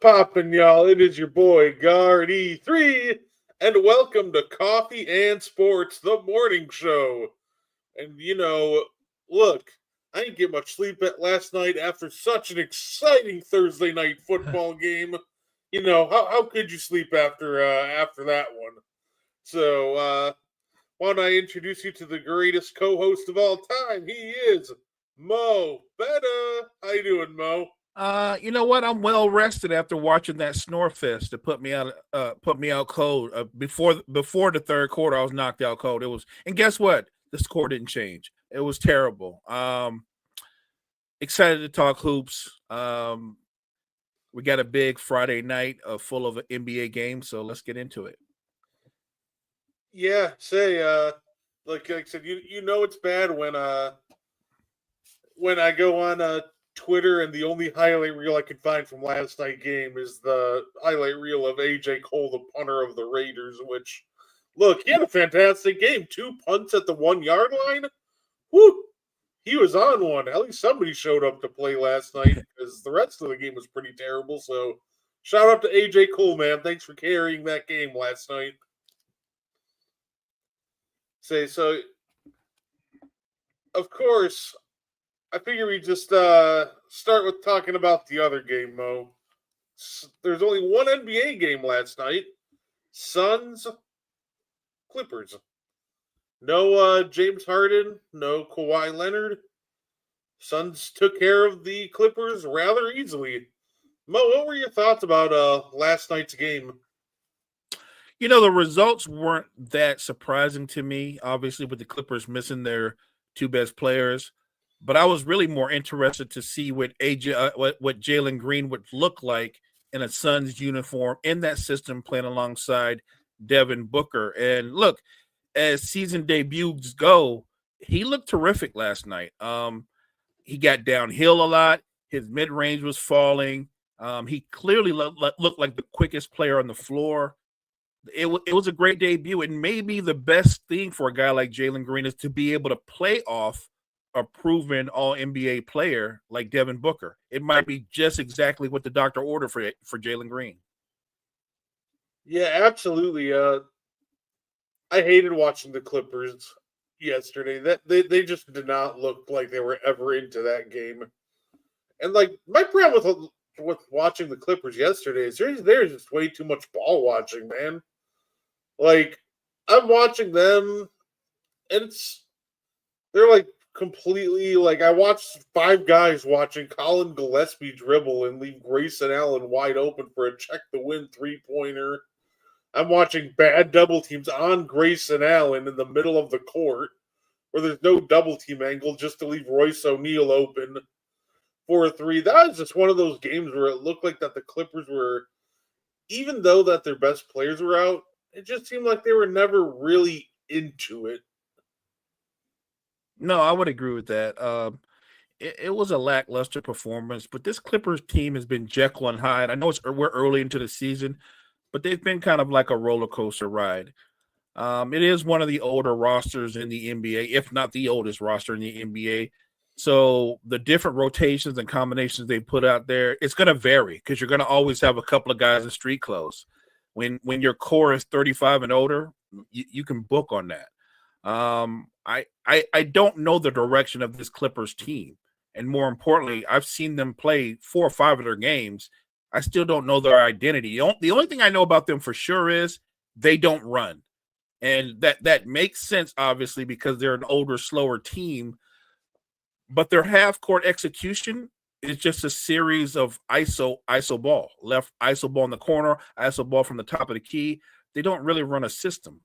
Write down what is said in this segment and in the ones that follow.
poppin', y'all? It is your boy Guard3, and welcome to Coffee and Sports, the morning show. And look, I didn't get much sleep at last night after such an exciting Thursday night football game. How could you sleep after that one? So why don't I introduce you to the greatest co-host of all time? He is Mo Betta. How you doing, Mo? You know what? I'm well rested after watching that snore fest that put me out cold. Before the third quarter, I was knocked out cold. And guess what? The score didn't change. It was terrible. Excited to talk hoops. We got a big Friday night full of NBA games, so let's get into it. Yeah, like I said, you know it's bad when I go on Twitter and the only highlight reel I could find from last night's game is the highlight reel of AJ Cole, the punter of the Raiders. Which, look, he had a fantastic game. 2 punts at the 1 yard line. Whoo! He was on one. At least somebody showed up to play last night because the rest of the game was pretty terrible. So, shout out to AJ Cole, man. Thanks for carrying that game last night. So, of course, I figure we just start with talking about the other game, Mo. There's only one NBA game last night. Suns, Clippers. No James Harden, no Kawhi Leonard. Suns took care of the Clippers rather easily. Mo, what were your thoughts about last night's game? The results weren't that surprising to me, obviously, with the Clippers missing their 2 best players. But I was really more interested to see what Jalen Green would look like in a Suns uniform in that system, playing alongside Devin Booker. And look, as season debuts go, he looked terrific last night. He got downhill a lot. His mid range was falling. He clearly looked like the quickest player on the floor. It was a great debut, and maybe the best thing for a guy like Jalen Green is to be able to play off a proven all NBA player like Devin Booker. It might be just exactly what the doctor ordered for Jalen Green. Yeah, absolutely. I hated watching the Clippers yesterday. That they just did not look like they were ever into that game. And like my problem with watching the Clippers yesterday is there's just way too much ball watching, man. Like I'm watching them, and they're like completely like I watched 5 guys watching Colin Gillespie dribble and leave Grayson Allen wide open for a check the win 3-pointer. I'm watching bad double teams on Grayson Allen in the middle of the court where there's no double team angle just to leave Royce O'Neal open for a 3. That was just one of those games where it looked like that the Clippers were, even though that their best players were out, it just seemed like they were never really into it. No, I would agree with that. It was a lackluster performance, but this Clippers team has been Jekyll and Hyde. I know we're early into the season, but they've been kind of like a roller coaster ride. It is one of the older rosters in the NBA, if not the oldest roster in the NBA. So the different rotations and combinations they put out there, it's going to vary because you're going to always have a couple of guys in street clothes. When your core is 35 and older, you can book on that. I don't know the direction of this Clippers team. And more importantly, I've seen them play 4 or 5 of their games. I still don't know their identity. The only thing I know about them for sure is they don't run. And that makes sense, obviously, because they're an older, slower team. But their half-court execution is just a series of ISO ball. Left ISO ball in the corner, ISO ball from the top of the key. They don't really run a system.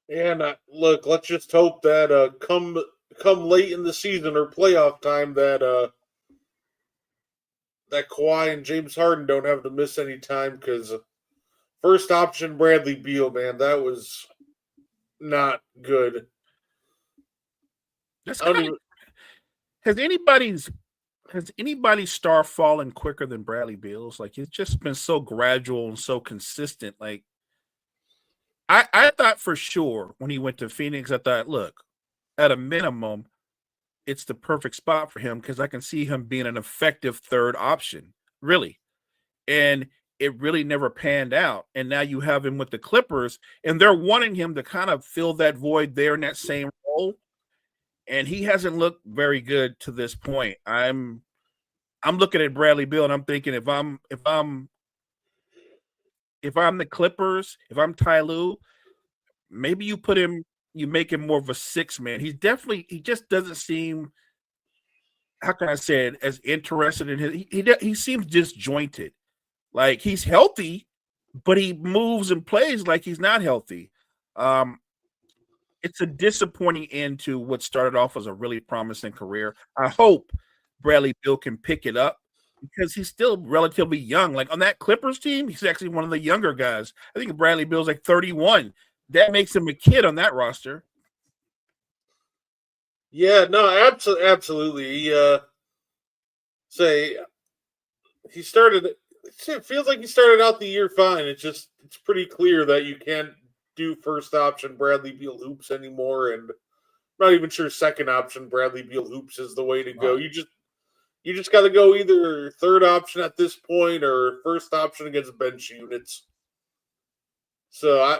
And look, let's just hope that come late in the season or playoff time that Kawhi and James Harden don't have to miss any time because first option Bradley Beal, man, that was not good. That's kind of, has anybody's star fallen quicker than Bradley Beal's? Like it's just been so gradual and so consistent. Like I thought for sure when he went to Phoenix, I thought, look, at a minimum, it's the perfect spot for him because I can see him being an effective third option. really. And it really never panned out. And now you have him with the Clippers, and they're wanting him to kind of fill that void there in that same role. And he hasn't looked very good to this point. I'm looking at Bradley Beal and I'm thinking if I'm the Clippers, if I'm Ty Lue, maybe you make him more of a six man. He just doesn't seem, how can I say it, as interested in he seems disjointed. Like he's healthy, but he moves and plays like he's not healthy. It's a disappointing end to what started off as a really promising career. I hope Bradley Beal can pick it up because he's still relatively young. Like on that Clippers team, he's actually one of the younger guys. I think Bradley Beal's like 31. That makes him a kid on that roster. Yeah, no, absolutely. He started. It feels like he started out the year fine. It's pretty clear that you can't do first option Bradley Beal hoops anymore, and I'm not even sure second option Bradley Beal hoops is the way to go. Wow. You just got to go either third option at this point or first option against bench units. So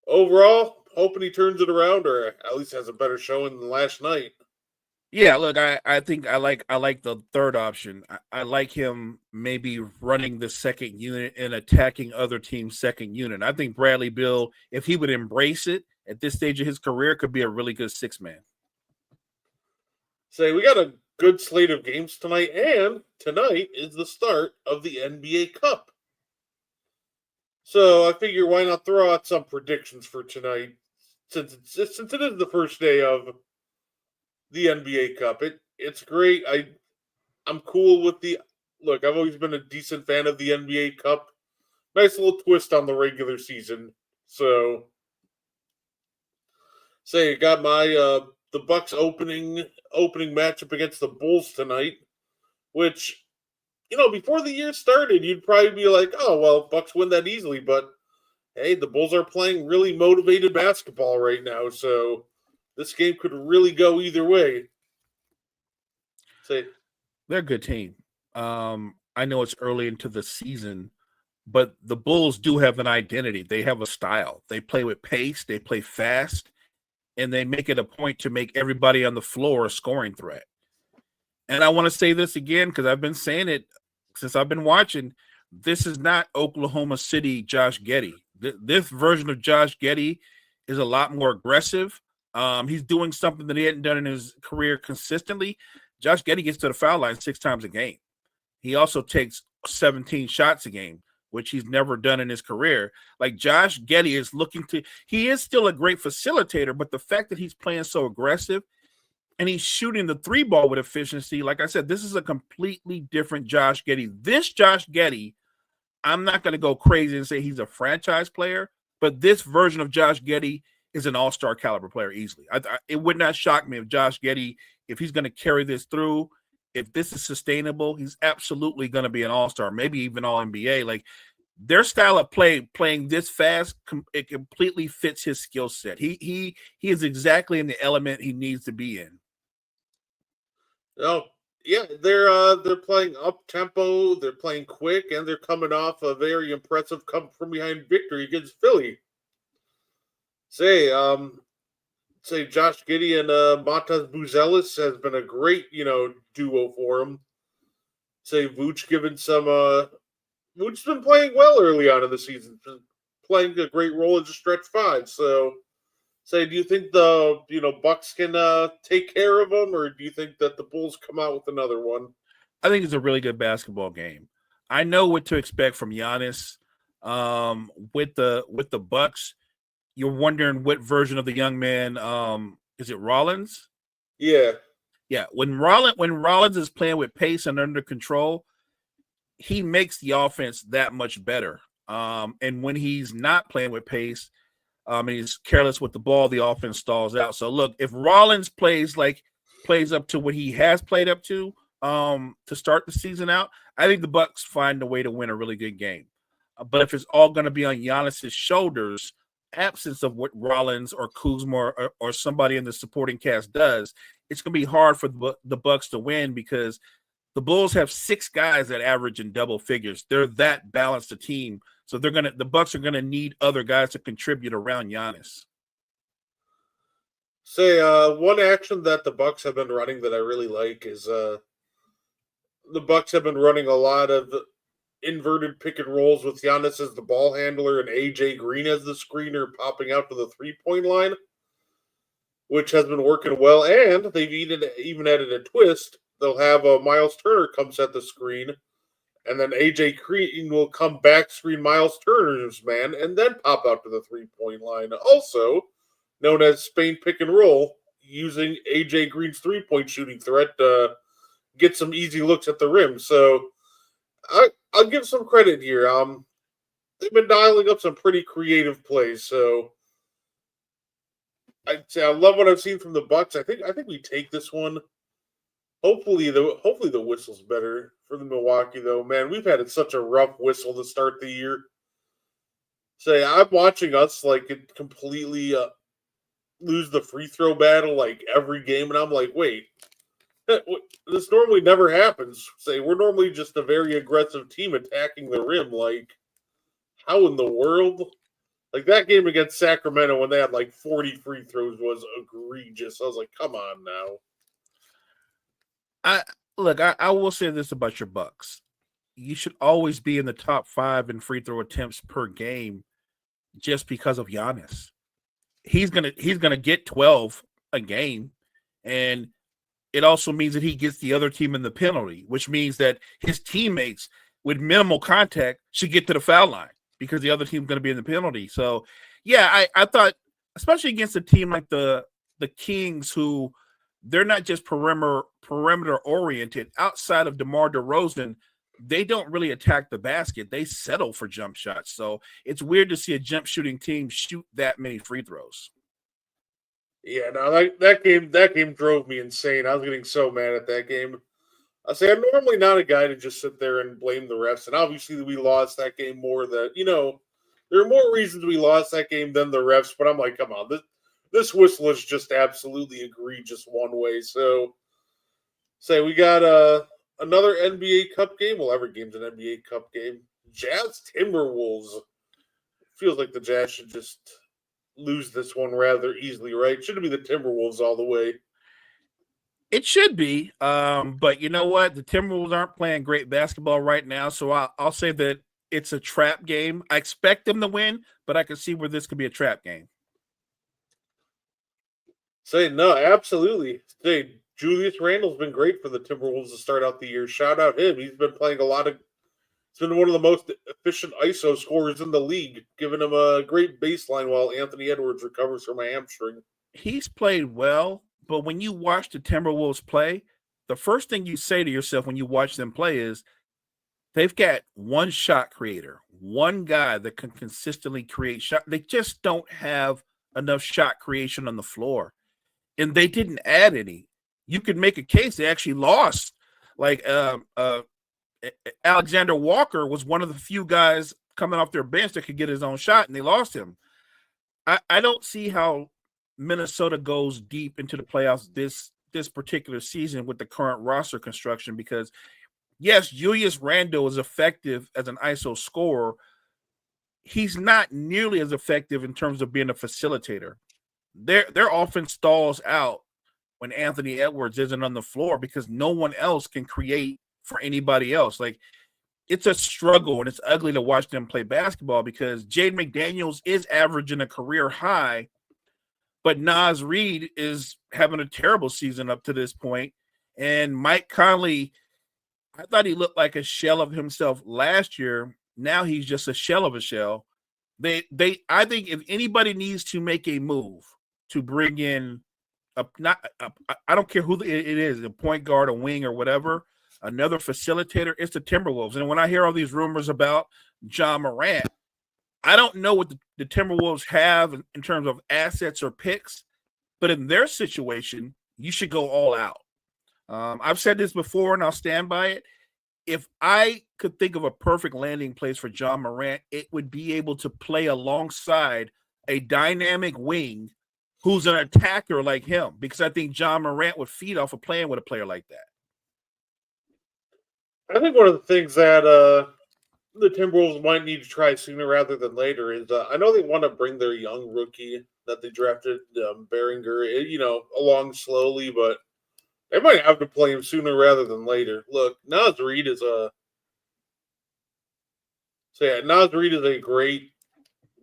overall, hoping he turns it around or at least has a better showing than last night. Yeah, look, I think I like the third option. I like him maybe running the second unit and attacking other teams' second unit. I think Bradley Beal, if he would embrace it at this stage of his career, could be a really good six man. We got a good slate of games tonight, and tonight is the start of the NBA Cup. So I figure why not throw out some predictions for tonight, since it is the first day of the NBA Cup. It's great. I'm cool with the look. I've always been a decent fan of the NBA Cup. Nice little twist on the regular season. So, got my the Bucks opening matchup against the Bulls tonight, which before the year started, you'd probably be like, oh well, Bucks win that easily. But hey, the Bulls are playing really motivated basketball right now, so this game could really go either way. They're a good team. I know it's early into the season, but the Bulls do have an identity. They have a style. They play with pace, they play fast, and they make it a point to make everybody on the floor a scoring threat. And I want to say this again because I've been saying it since I've been watching. This is not Oklahoma City Josh Giddey. This version of Josh Giddey is a lot more aggressive. He's doing something that he hadn't done in his career consistently. Josh Giddey gets to the foul line 6 times a game. He also takes 17 shots a game, which he's never done in his career. Like Josh Giddey is he is still a great facilitator, but the fact that he's playing so aggressive and he's shooting the three ball with efficiency, like I said, this is a completely different Josh Giddey. This Josh Giddey, I'm not going to go crazy and say he's a franchise player, but this version of Josh Giddey is an all-star caliber player easily. It would not shock me if Josh Giddey, if he's going to carry this through, if this is sustainable, he's absolutely going to be an all-star, maybe even all-NBA. Like their style of playing this fast, it completely fits his skill set. He is exactly in the element he needs to be in. Oh, yeah, they're playing up tempo, they're playing quick, and they're coming off a very impressive come from behind victory against Philly. Josh Giddey and Montas Buzelis has been a great, duo for him. Vooch giving some Vooch's been playing well early on in the season, playing a great role as a stretch five. So do you think the Bucks can take care of them, or do you think that the Bulls come out with another one? I think it's a really good basketball game. I know what to expect from Giannis. With the Bucks, you're wondering what version of the young man. Is it Rollins? Yeah. When Rollins is playing with pace and under control, he makes the offense that much better. And when he's not playing with pace, and he's careless with the ball, the offense stalls out. So look, if Rollins plays up to what he has played up to start the season out, I think the Bucks find a way to win a really good game. But if it's all going to be on Giannis's shoulders, absence of what Rollins or Kuzma or somebody in the supporting cast does, it's going to be hard for the Bucks to win because The Bulls have 6 guys that average in double figures. They're that balanced a team. So the Bucks are gonna need other guys to contribute around Giannis. Say, one action that the Bucks have been running that I really like is the Bucks have been running a lot of inverted pick and rolls with Giannis as the ball handler and AJ Green as the screener, popping out to the 3-point line, which has been working well. And they've even added a twist. They'll have Miles Turner come set the screen, and then AJ Green will come back screen Miles Turner's man, and then pop out to the 3-point line. Also known as Spain pick and roll, using AJ Green's 3-point shooting threat to get some easy looks at the rim. So I'll give some credit here. They've been dialing up some pretty creative plays. So I'd say I love what I've seen from the Bucks. I think we take this one. Hopefully the whistle's better for the Milwaukee though. Man, we've had such a rough whistle to start the year. Say I'm watching us like it completely lose the free throw battle like every game, and I'm like, wait, this normally never happens. Say we're normally just a very aggressive team attacking the rim. Like, how in the world? Like that game against Sacramento when they had like 40 free throws was egregious. I was like, come on now. I will say this about your Bucks. You should always be in the top 5 in free throw attempts per game just because of Giannis. He's gonna get 12 a game, and it also means that he gets the other team in the penalty, which means that his teammates with minimal contact should get to the foul line because the other team's going to be in the penalty. So, yeah, I thought, especially against a team like the Kings, who they're not just perimeter oriented. Outside of DeMar DeRozan, they don't really attack the basket. They settle for jump shots. So it's weird to see a jump shooting team shoot that many free throws. Yeah, no, that game drove me insane. I was getting so mad at that game. I say I'm normally not a guy to just sit there and blame the refs, and obviously we lost that game more. That there are more reasons we lost that game than the refs. But I'm like, come on, this whistle is just absolutely egregious one way. So, say we got another NBA Cup game. Well, every game's an NBA Cup game. Jazz Timberwolves. Feels like the Jazz should just lose this one rather easily, right? Shouldn't be the Timberwolves all the way. It should be, but you know what? The Timberwolves aren't playing great basketball right now, so I'll say that it's a trap game. I expect them to win, but I can see where this could be a trap game. Say no, absolutely. Say Julius Randle's been great for the Timberwolves to start out the year. Shout out him. He's been playing he's been one of the most efficient ISO scorers in the league, giving him a great baseline while Anthony Edwards recovers from a hamstring. He's played well, but when you watch the Timberwolves play, the first thing you say to yourself when you watch them play is they've got one shot creator, one guy that can consistently create shot. They just don't have enough shot creation on the floor. And they didn't add any. You could make a case they actually lost. Like Alexander Walker was one of the few guys coming off their bench that could get his own shot, and they lost him. I don't see how Minnesota goes deep into the playoffs this particular season with the current roster construction because, yes, Julius Randle is effective as an ISO scorer. He's not nearly as effective in terms of being a facilitator. Their offense stalls out when Anthony Edwards isn't on the floor because no one else can create for anybody else. Like, it's a struggle, and it's ugly to watch them play basketball because Jaden McDaniels is averaging a career high, but Naz Reid is having a terrible season up to this point. And Mike Conley, I thought he looked like a shell of himself last year. Now he's just a shell of a shell. I think if anybody needs to make a move to bring in I don't care who it is, a point guard, a wing, or whatever, another facilitator, it's the Timberwolves. And when I hear all these rumors about John Morant, I don't know what the Timberwolves have in terms of assets or picks, but in their situation, you should go all out. I've said this before, and I'll stand by it. If I could think of a perfect landing place for John Morant, it would be able to play alongside a dynamic wing who's an attacker like him, because I think John Morant would feed off of playing with a player like that. I think one of the things that the Timberwolves might need to try sooner rather than later is I know they want to bring their young rookie that they drafted, Beringer, along slowly, but they might have to play him sooner rather than later. Look, Naz Reid is a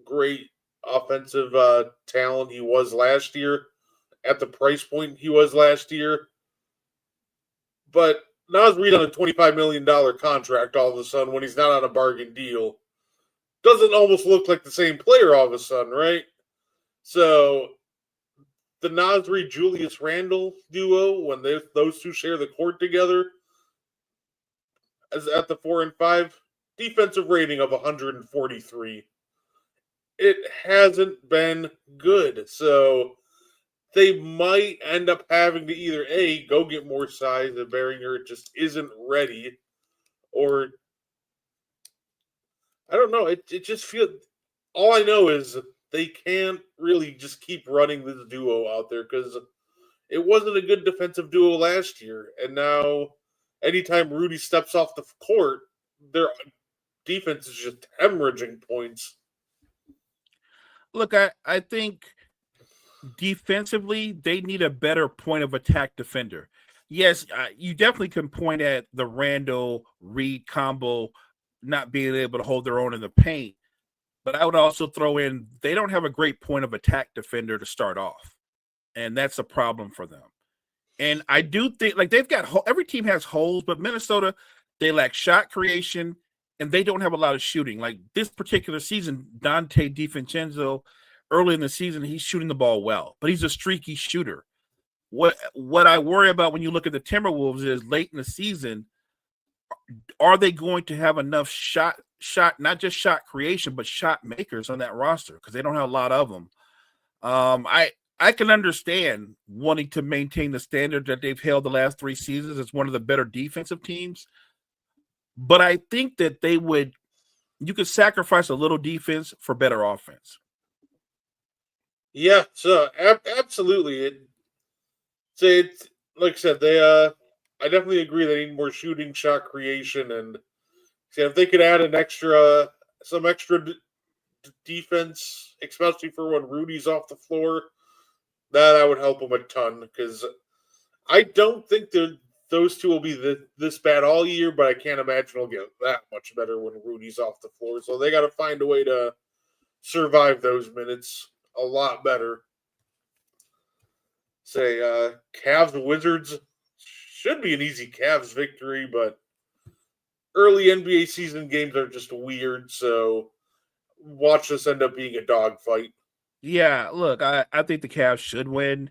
great offensive talent. He was last year at the price point he was last year, but Naz Reid on a $25 million contract all of a sudden when he's not on a bargain deal doesn't almost look like the same player all of a sudden, right? So the Naz Reid Julius Randle duo, when those two share the court together, as at the 4 and 5, defensive rating of 143. It hasn't been good. So they might end up having to either go get more size and Beringer just isn't ready, or I don't know. It just feels. All I know is they can't really just keep running this duo out there because it wasn't a good defensive duo last year, and now anytime Rudy steps off the court, their defense is just hemorrhaging points. Look, I think defensively they need a better point of attack defender. Yes, you definitely can point at the Randle Reid combo not being able to hold their own in the paint, but I would also throw in they don't have a great point of attack defender to start off, and that's a problem for them. And I do think like they've got every team has holes, but Minnesota they lack shot creation and they don't have a lot of shooting. Like this particular season, Dante DiVincenzo, early in the season, he's shooting the ball well, but he's a streaky shooter. What I worry about when you look at the Timberwolves is late in the season, are they going to have enough shot not just shot creation but shot makers on that roster because they don't have a lot of them. I can understand wanting to maintain the standard that they've held the last 3 seasons as one of the better defensive teams, but I think that you could sacrifice a little defense for better offense. Yeah, so absolutely. It's like I said, I definitely agree they need more shooting, shot creation, and if they could add some extra defense, especially for when Rudy's off the floor, that would help them a ton. Because I don't think those two will be this bad all year, but I can't imagine it'll get that much better when Rudy's off the floor. So they got to find a way to survive those minutes a lot better. Cavs Wizards should be an easy Cavs victory, but early NBA season games are just weird, so watch this end up being a dogfight. Yeah, look, I think the Cavs should win.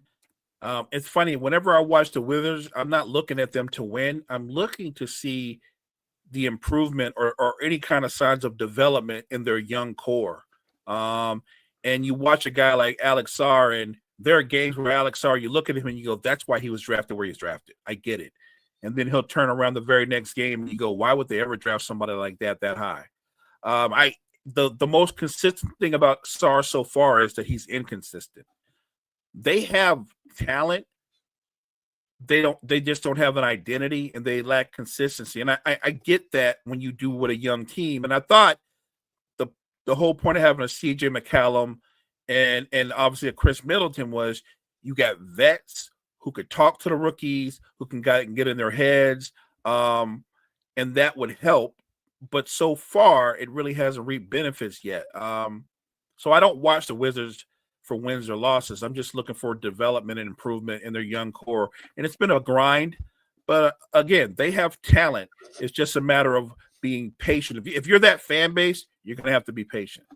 It's funny, whenever I watch the Wizards, I'm not looking at them to win. I'm looking to see the improvement or any kind of signs of development in their young core. And you watch a guy like Alex Sarr, and there are games where Alex Sarr, you look at him and you go, that's why he was drafted where he's drafted. I get it. And then he'll turn around the very next game and you go, why would they ever draft somebody like that high? The most consistent thing about Sarr so far is that he's inconsistent. They have talent. They just don't have an identity and they lack consistency. And I get that when you do with a young team. And I thought the whole point of having a CJ McCollum and obviously a Chris Middleton was you got vets who could talk to the rookies, who can get in their heads, and that would help. But so far, it really hasn't reaped benefits yet. So I don't watch the Wizards for wins or losses. I'm just looking for development and improvement in their young core. And it's been a grind. But again, they have talent. It's just a matter of being patient. If you're that fan base, you're going to have to be patient.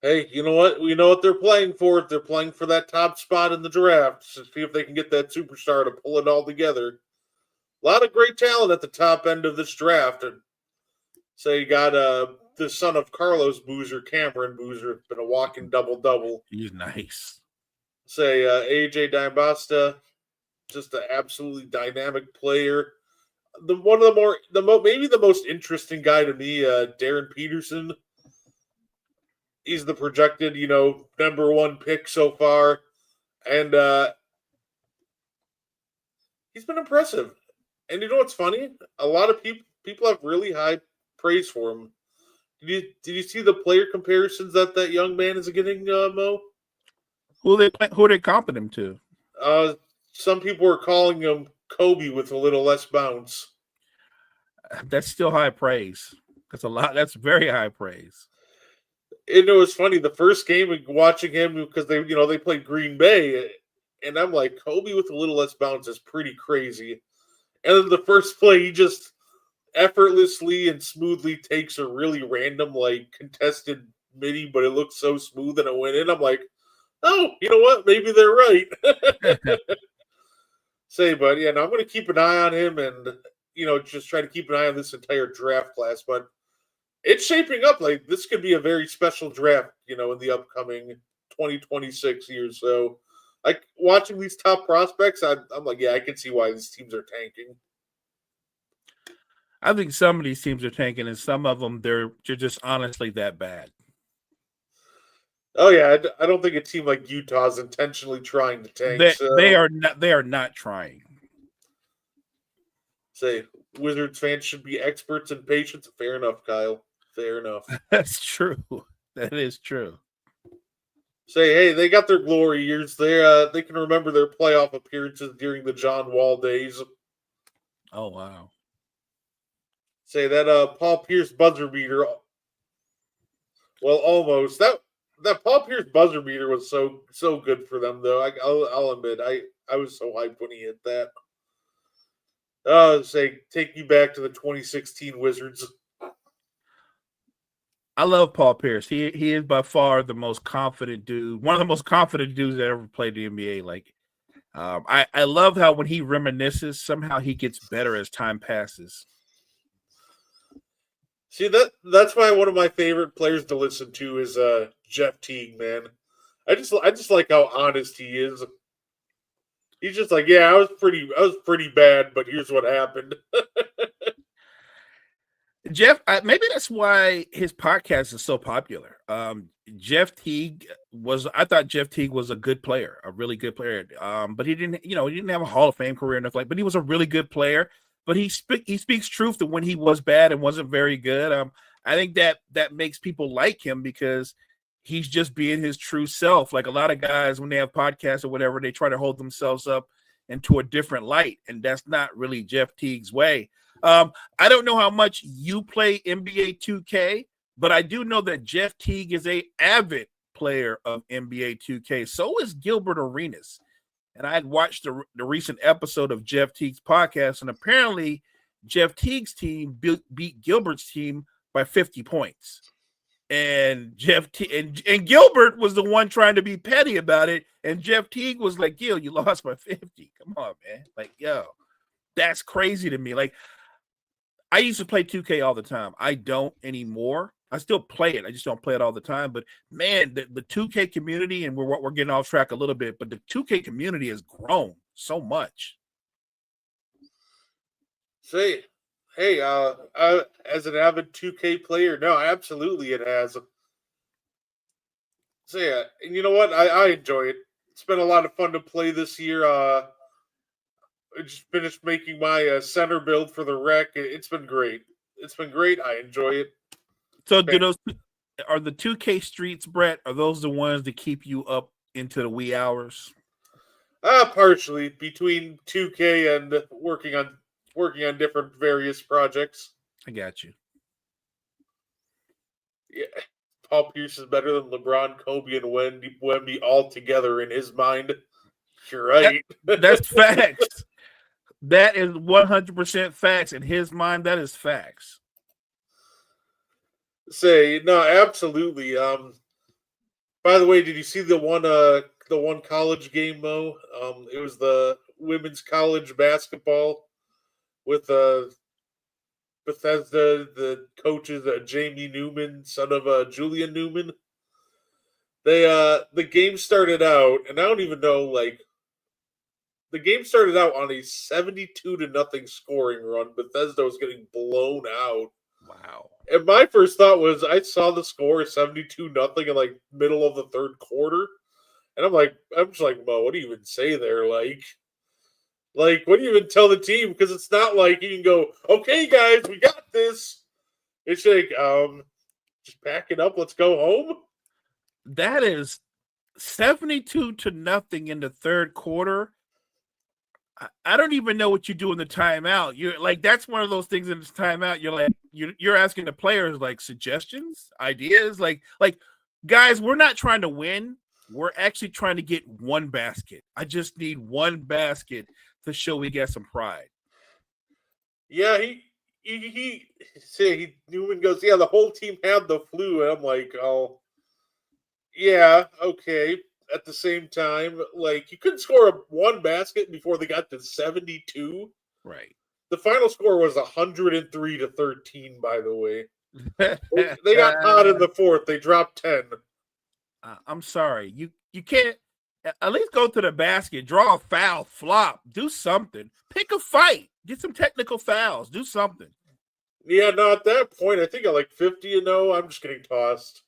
Hey, you know what? We know what they're playing for. They're playing for that top spot in the draft to see if they can get that superstar to pull it all together. A lot of great talent at the top end of this draft. And you got the son of Carlos Boozer, Cameron Boozer, been a walking double-double. He's nice. AJ Diabasta, just an absolutely dynamic player. Maybe the most interesting guy to me, Darren Peterson. He's the projected, number 1 pick so far. And he's been impressive. And you know what's funny? A lot of people have really high praise for him. Did you see the player comparisons that young man is getting, Mo? Who are they comping him to? Some people are calling him Kobe with a little less bounce. That's still high praise. That's a lot. That's very high praise. And it was funny the first game watching him because they played Green Bay, and I'm like, Kobe with a little less bounce is pretty crazy. And then the first play, he just effortlessly and smoothly takes a really random, like, contested midi, but it looks so smooth and it went in. I'm like, oh, you know what? Maybe they're right. But yeah, no, I'm going to keep an eye on him and, just try to keep an eye on this entire draft class. But it's shaping up like this could be a very special draft, in the upcoming 2026 years. So, like, watching these top prospects, I'm like, yeah, I can see why these teams are tanking. I think some of these teams are tanking, and some of them they're just honestly that bad. Oh yeah, I don't think a team like Utah is intentionally trying to tank. They are not. They are not trying. Say Wizards fans should be experts in patience. Fair enough, Kyle. Fair enough. That's true. That is true. Say, hey, they got their glory years. They can remember their playoff appearances during the John Wall days. Oh wow. Say that Paul Pierce buzzer beater. Well, almost that Paul Pierce buzzer beater was so good for them though. I'll admit I was so hyped when he hit that. Take you back to the 2016 Wizards. I love Paul Pierce. He is by far the most confident dude. One of the most confident dudes that ever played the NBA. Like, I love how when he reminisces, somehow he gets better as time passes. See that's why one of my favorite players to listen to is Jeff Teague, man. I just like how honest he is. He's just like, yeah, I was pretty bad, but here's what happened. Jeff, maybe that's why his podcast is so popular. Jeff Teague I thought Jeff Teague was a good player, a really good player. But he didn't have a Hall of Fame career and but he was a really good player. But he speaks truth to when he was bad and wasn't very good. I think that makes people like him because he's just being his true self. Like a lot of guys, when they have podcasts or whatever, they try to hold themselves up into a different light, and that's not really Jeff Teague's way. I don't know how much you play NBA 2K, but I do know that Jeff Teague is a avid player of NBA 2K. So is Gilbert Arenas. And I had watched the recent episode of Jeff Teague's podcast, and apparently Jeff Teague's team beat Gilbert's team by 50 points. And and Gilbert was the one trying to be petty about it, and Jeff Teague was like, "Gil, you lost by 50. Come on, man. Like, yo, that's crazy to me." Like, I used to play 2K all the time. I don't anymore. I still play it. I just don't play it all the time. But man, the 2K community, and we're getting off track a little bit, but the 2K community has grown so much. Say, hey, as an avid 2K player, no, absolutely it has. So yeah, and you know what? I enjoy it. It's been a lot of fun to play this year. I just finished making my center build for the rec. It's been great. It's been great. I enjoy it. So are the 2K streets, Brett, are those the ones that keep you up into the wee hours? Partially between 2K and working on different various projects. I got you. Yeah, Paul Pierce is better than LeBron, Kobe, and Wemby all together in his mind. You're right. That's facts. That is 100% facts in his mind. That is facts. No, absolutely. By the way, did you see the one college game, Mo? It was the women's college basketball with Bethesda, the coaches, Jamie Newman, son of Julian Newman. The game started out, and I don't even know, like, the game started out on a 72-0 scoring run. Bethesda was getting blown out. Wow. And my first thought was I saw the score 72-0 in like middle of the third quarter. And I'm just like, Mo, what do you even say there? Like, Like, what do you even tell the team? Because it's not like you can go, okay, guys, we got this. It's like, just pack it up. Let's go home. That is 72-0 in the third quarter. I don't even know what you do in the timeout. You're like, that's one of those things in this timeout. You're like, you're asking the players like suggestions, ideas, like guys, we're not trying to win. We're actually trying to get one basket. I just need one basket to show we got some pride. Yeah, Newman goes, yeah, the whole team had the flu, and I'm like, oh, yeah, okay. At the same time, like, you couldn't score one basket before they got to 72. Right. The final score was 103-13, by the way. They got hot in the fourth. They dropped 10. I'm sorry. You can't at least go to the basket, draw a foul, flop, do something. Pick a fight. Get some technical fouls. Do something. Yeah, no, at that point, I think at like 50-0, I'm just getting tossed.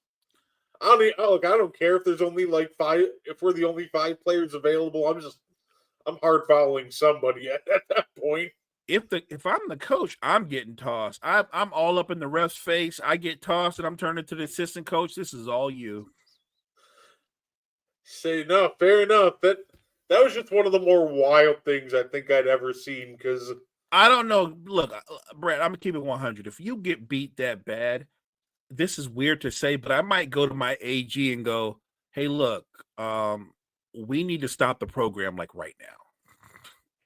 I don't care if there's only like 5, if we're the only 5 players available. I'm hard fouling somebody at that point. If I'm the coach, I'm getting tossed. I'm all up in the ref's face. I get tossed and I'm turning to the assistant coach. This is all you. Say no, fair enough. That was just one of the more wild things I think I'd ever seen. Because I don't know. Look, Brett, I'm gonna keep it 100. If you get beat that bad, this is weird to say, but I might go to my AG and go, "Hey, look, we need to stop the program like right now."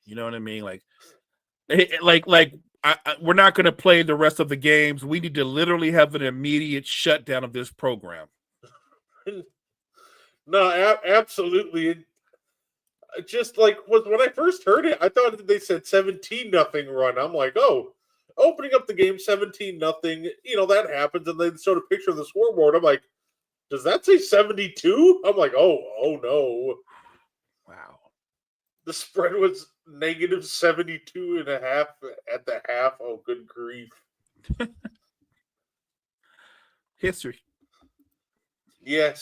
You know what I mean? We're not going to play the rest of the games. We need to literally have an immediate shutdown of this program. No, absolutely. Just like when I first heard it, I thought they said 17-0 run. I'm like, oh, opening up the game 17-0. You know that happens, and they showed a picture of the scoreboard. I'm like, does that say 72? I'm like, oh no. Wow. The spread was negative 72.5 at the half. Oh, good grief. History. Yeah,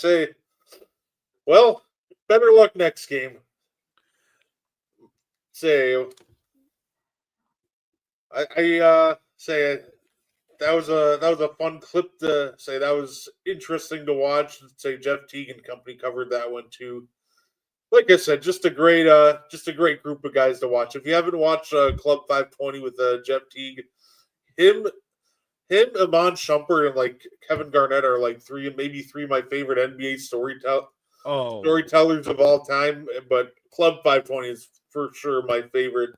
well, better luck next game. I say that was a fun clip to say. That was interesting to watch. Say Jeff Teague and company covered that one too. Like I said, just a great group of guys to watch. If you haven't watched Club 520 with Jeff Teague, him, Iman Shumpert, and like Kevin Garnett are like three of my favorite NBA storytellers of all time. But Club 520 is for sure my favorite.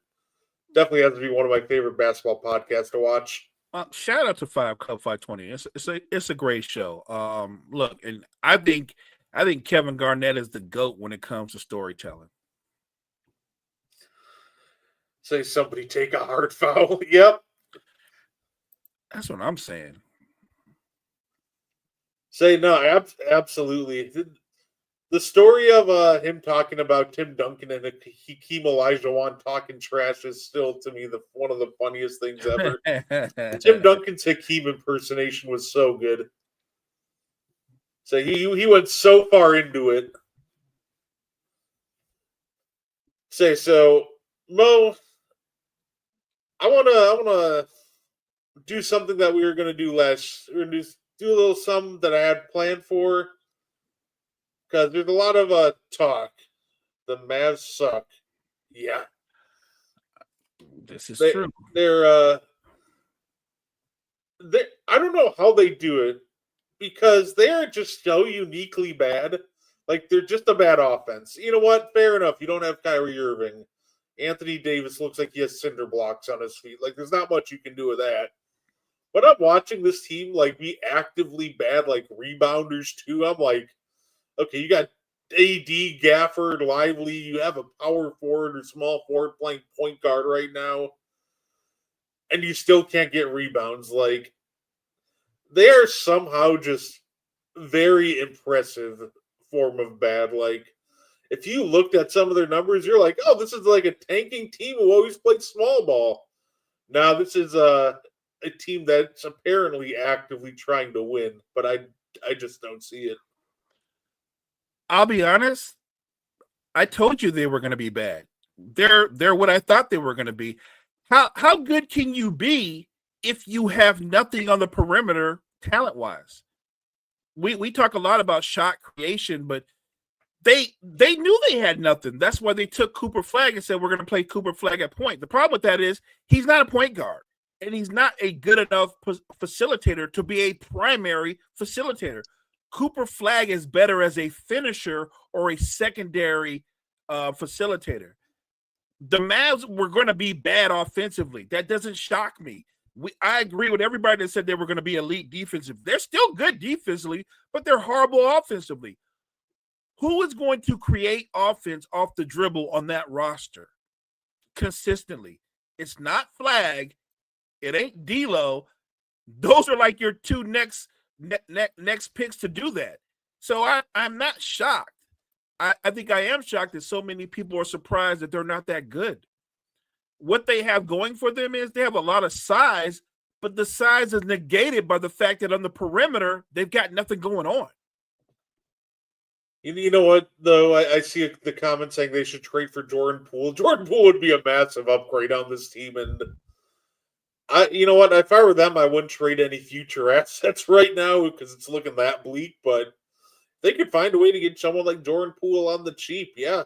Definitely has to be one of my favorite basketball podcasts to watch. Shout out to Club 520. It's a great show. Look, and I think Kevin Garnett is the GOAT when it comes to storytelling. Say somebody take a hard foul. Yep. That's what I'm saying. Say no, absolutely. The story of him talking about Tim Duncan and Hakeem Olajuwon talking trash is still, to me, one of the funniest things ever. Tim Duncan's Hakeem impersonation was so good. So he went so far into it. So Mo, I wanna do something that we were gonna do last. We're gonna do a little something that I had planned for. Because there's a lot of talk. The Mavs suck. Yeah. This is true. I don't know how they do it because they are just so uniquely bad. Like, they're just a bad offense. You know what? Fair enough. You don't have Kyrie Irving. Anthony Davis looks like he has cinder blocks on his feet. Like, there's not much you can do with that. But I'm watching this team, like, be actively bad, like, rebounders, too. I'm like, okay, you got AD, Gafford, Lively. You have a power forward or small forward playing point guard right now, and you still can't get rebounds. Like, they are somehow just very impressive form of bad. Like, if you looked at some of their numbers, you're like, oh, this is like a tanking team who always played small ball. Now, this is a team that's apparently actively trying to win, but I just don't see it. I'll be honest. I told you they were going to be bad. they're what I thought they were going to be. How good can you be if you have nothing on the perimeter talent wise? We talk a lot about shot creation, but they knew they had nothing. That's why they took Cooper Flagg and said we're going to play Cooper Flagg at point. The problem with that is he's not a point guard, and he's not a good enough facilitator to be a primary facilitator. Cooper Flagg is better as a finisher or a secondary facilitator. The Mavs were going to be bad offensively. That doesn't shock me. I agree with everybody that said they were going to be elite defensive. They're still good defensively, but they're horrible offensively. Who is going to create offense off the dribble on that roster consistently? It's not Flagg. It ain't D'Lo. Those are like your two next picks to do that. So I'm not shocked. I think I am shocked that so many people are surprised that they're not that good. What they have going for them is they have a lot of size, but the size is negated by the fact that on the perimeter, they've got nothing going on. You know what, though? I see the comment saying they should trade for Jordan Poole. Jordan Poole would be a massive upgrade on this team. And you know what? If I were them, I wouldn't trade any future assets right now because it's looking that bleak. But they could find a way to get someone like Jordan Poole on the cheap. Yeah,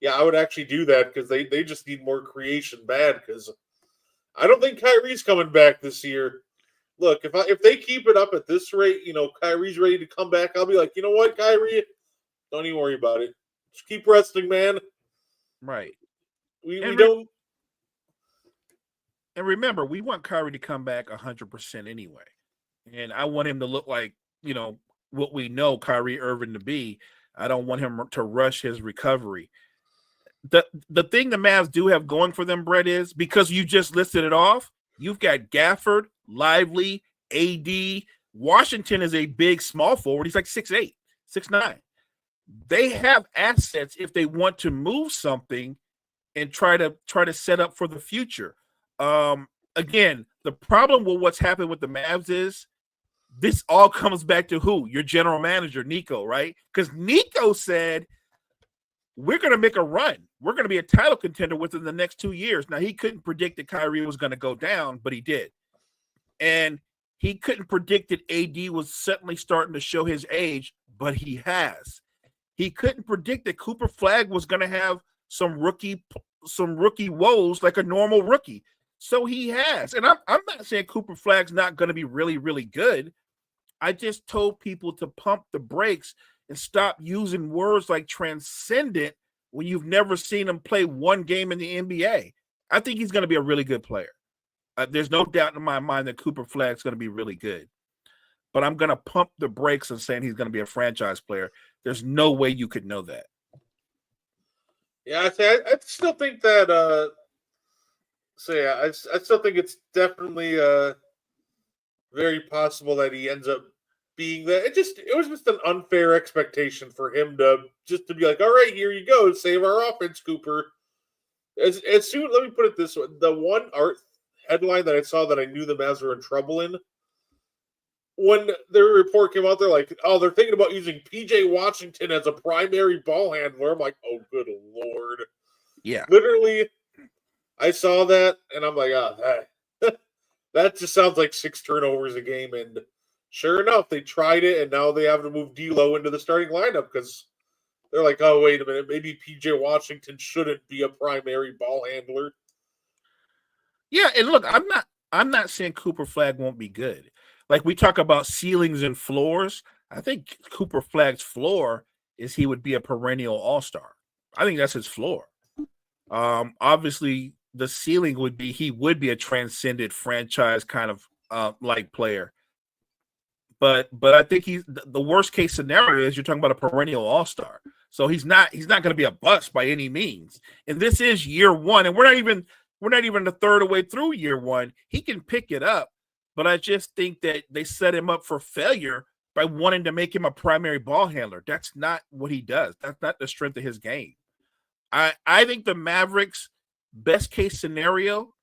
I would actually do that because they just need more creation bad. Because I don't think Kyrie's coming back this year. Look, if they keep it up at this rate, Kyrie's ready to come back. I'll be like, you know what, Kyrie, don't even worry about it. Just keep resting, man. Right. We don't. And remember, we want Kyrie to come back 100% anyway. And I want him to look like, what we know Kyrie Irving to be. I don't want him to rush his recovery. The thing the Mavs do have going for them, Brett, is because you just listed it off, you've got Gafford, Lively, AD. Washington is a big small forward. He's like 6'8", 6'9". They have assets if they want to move something and try to set up for the future. Again, the problem with what's happened with the Mavs is this all comes back to who? Your general manager, Nico, right? Because Nico said, we're going to make a run. We're going to be a title contender within the next 2 years. Now, he couldn't predict that Kyrie was going to go down, but he did. And he couldn't predict that AD was suddenly starting to show his age, but he has. He couldn't predict that Cooper Flagg was going to have some rookie woes like a normal rookie. So he has. And I'm not saying Cooper Flagg's not going to be really, really good. I just told people to pump the brakes and stop using words like transcendent when you've never seen him play one game in the NBA. I think he's going to be a really good player. There's no doubt in my mind that Cooper Flagg's going to be really good. But I'm going to pump the brakes and saying he's going to be a franchise player. There's no way you could know that. Yeah, I still think that I still think it's definitely very possible that he ends up being that. It was just an unfair expectation for him to be like, all right, here you go, save our offense, Cooper. Let me put it this way: the one art headline that I saw that I knew the Mavs were in trouble in, when their report came out, they're like, oh, they're thinking about using PJ Washington as a primary ball handler. I'm like, oh, good Lord. Yeah. Literally, I saw that, and I'm like, that just sounds like 6 turnovers a game. And sure enough, they tried it, and now they have to move D'Lo into the starting lineup because they're like, oh, wait a minute, maybe PJ Washington shouldn't be a primary ball handler. Yeah, and look, I'm not saying Cooper Flagg won't be good. Like we talk about ceilings and floors, I think Cooper Flagg's floor is he would be a perennial all-star. I think that's his floor. Obviously, the ceiling would be he would be a transcendent franchise kind of like player. But I think the worst case scenario is you're talking about a perennial all-star. So he's not going to be a bust by any means. And this is year one, and we're not even a third of the way through year one. He can pick it up. But I just think that they set him up for failure by wanting to make him a primary ball handler. That's not what he does. That's not the strength of his game. I think the Mavericks, best case scenario,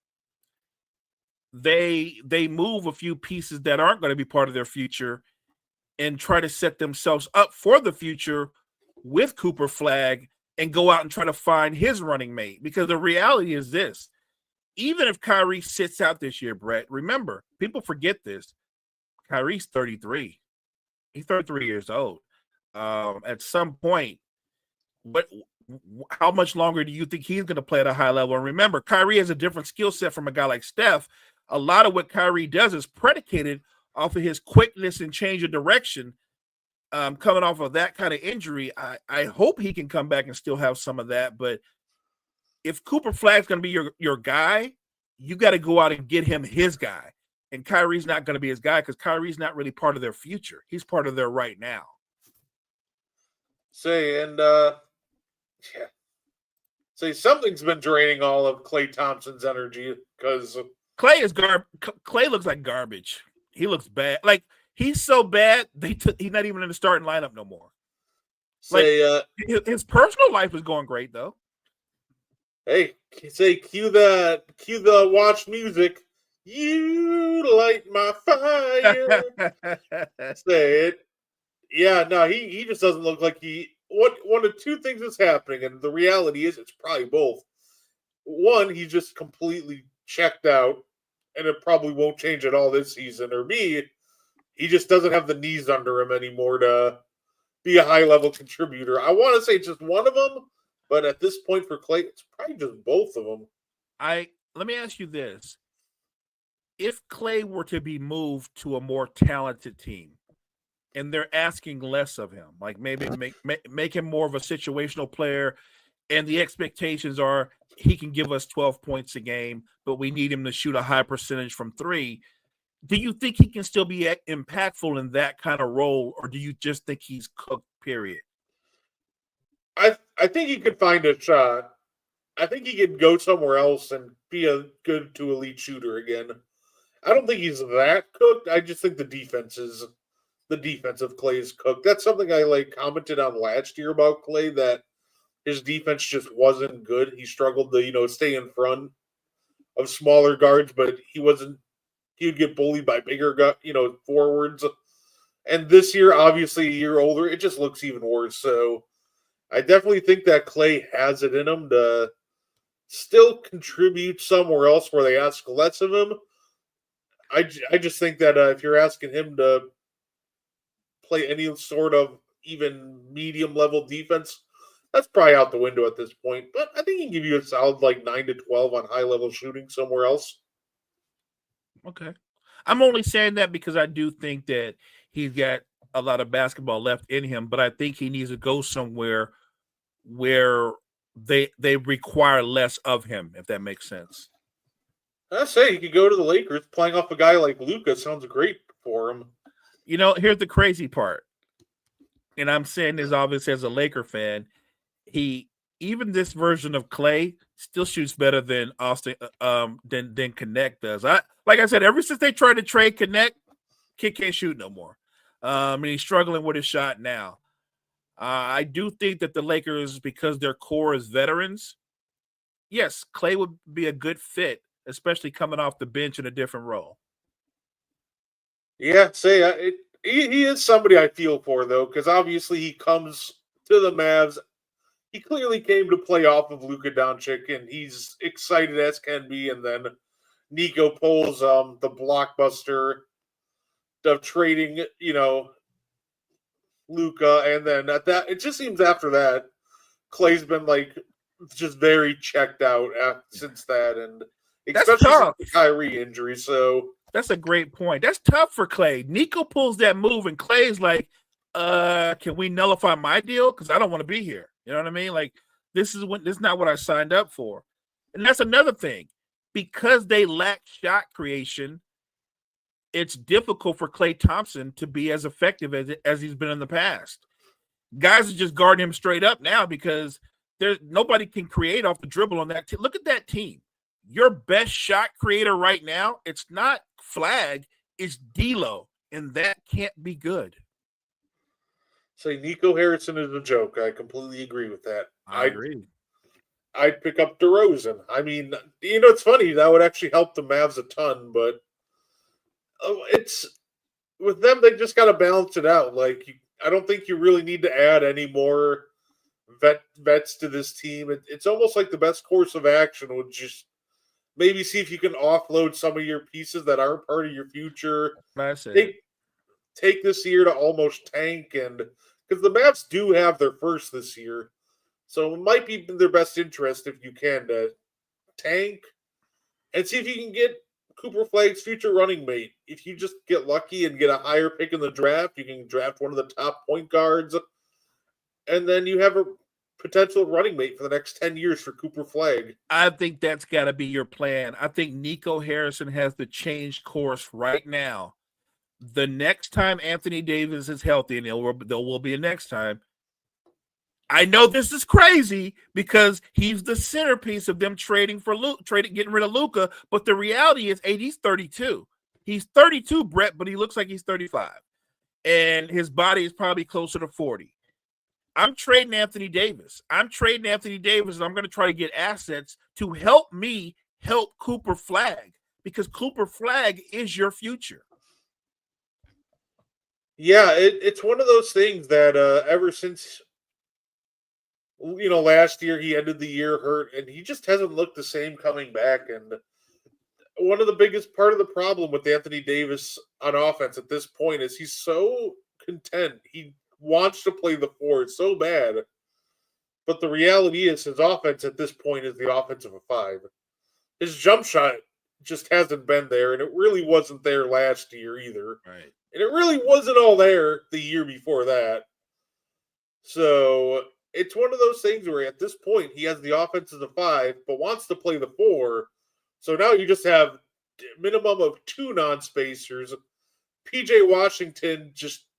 they move a few pieces that aren't going to be part of their future and try to set themselves up for the future with Cooper Flagg and go out and try to find his running mate. Because the reality is this: even if Kyrie sits out this year, Brett, remember, people forget this. Kyrie's 33. He's 33 years old. At some point, how much longer do you think he's going to play at a high level? And remember, Kyrie has a different skill set from a guy like Steph. A lot of what Kyrie does is predicated off of his quickness and change of direction. Coming off of that kind of injury, I hope he can come back and still have some of that. But if Cooper Flagg's going to be your guy, you got to go out and get him his guy. And Kyrie's not going to be his guy because Kyrie's not really part of their future. He's part of their right now. Something's been draining all of Klay Thompson's energy because Klay looks like garbage. He looks bad. Like he's so bad he's not even in the starting lineup no more. His personal life is going great though. Hey, cue the watch music. You light my fire. Say it. Yeah, no, he just doesn't look like one of two things is happening, and the reality is it's probably both. One, he's just completely checked out, and it probably won't change at all this season. Or B, he just doesn't have the knees under him anymore to be a high-level contributor. I want to say just one of them, but at this point for Klay, it's probably just both of them. Let me ask you this. If Klay were to be moved to a more talented team, and they're asking less of him, like maybe make him more of a situational player, and the expectations are he can give us 12 points a game, but we need him to shoot a high percentage from three. Do you think he can still be impactful in that kind of role, or do you just think he's cooked, period? I think he could find a shot. I think he could go somewhere else and be a good to elite shooter again. I don't think he's that cooked. I just think the defense of Klay is cooked. That's something I commented on last year about Klay, that his defense just wasn't good. He struggled to, stay in front of smaller guards, but he would get bullied by bigger forwards. And this year, obviously a year older, it just looks even worse. So I definitely think that Klay has it in him to still contribute somewhere else where they ask less of him. I just think that if you're asking him to play any sort of even medium level defense, that's probably out the window at this point. But I think he can give you a solid 9 to 12 on high level shooting somewhere else. Okay. I'm only saying that because I do think that he's got a lot of basketball left in him, but I think he needs to go somewhere where they require less of him, if that makes sense. I say he could go to the Lakers. Playing off a guy like Luka sounds great for him. Here's the crazy part, and I'm saying this obviously as a Laker fan. Even this version of Klay still shoots better than Austin than Connect does. Like I said, ever since they tried to trade Connect, kid can't shoot no more. And he's struggling with his shot now. I do think that the Lakers, because their core is veterans, yes, Klay would be a good fit, especially coming off the bench in a different role. Yeah, he is somebody I feel for, though, because obviously he comes to the Mavs. He clearly came to play off of Luka Doncic, and he's excited as can be. And then Nico pulls the blockbuster of trading, Luka, and then it just seems after that, Klay's been just very checked out since that, and especially since the Kyrie injury. So that's a great point. That's tough for Klay. Nico pulls that move, and Klay's like, can we nullify my deal? Because I don't want to be here. You know what I mean? This is not what I signed up for. And that's another thing. Because they lack shot creation, it's difficult for Klay Thompson to be as effective as he's been in the past. Guys are just guarding him straight up now because nobody can create off the dribble on that team. Look at that team. Your best shot creator right now, it's not Flagg, it's D'Lo, and that can't be good. Say Nico Harrison is a joke. I completely agree with that. I agree. I'd pick up DeRozan. I mean, it's funny. That would actually help the Mavs a ton, but it's with them. They just got to balance it out. I don't think you really need to add any more vets to this team. It's almost like the best course of action would just maybe see if you can offload some of your pieces that aren't part of your future. I said, Take this year to almost tank, and because the Mavs do have their first this year, so it might be in their best interest if you can to tank and see if you can get Cooper Flag's future running mate. If you just get lucky and get a higher pick in the draft, you can draft one of the top point guards, and then you have a potential running mate for the next 10 years for Cooper Flag. I think that's got to be your plan. I think Nico Harrison has to change course right now. The next time Anthony Davis is healthy, and there will be a next time, I know this is crazy because he's the centerpiece of them getting rid of Luka. But the reality is, AD's 32. He's 32, Brett, but he looks like he's 35, and his body is probably closer to 40. I'm trading Anthony Davis. And I'm going to try to get assets to help me help Cooper Flag, because Cooper Flag is your future. Yeah, it's one of those things that ever since last year he ended the year hurt, and he just hasn't looked the same coming back. And one of the biggest part of the problem with Anthony Davis on offense at this point is he's so content. He wants to play the four so bad, but the reality is his offense at this point is the offense of a five. His jump shot just hasn't been there, and it really wasn't there last year either. Right. And it really wasn't all there the year before that. So it's one of those things where at this point he has the offense as a five, but wants to play the four. So now you just have a minimum of two non-spacers. PJ Washington,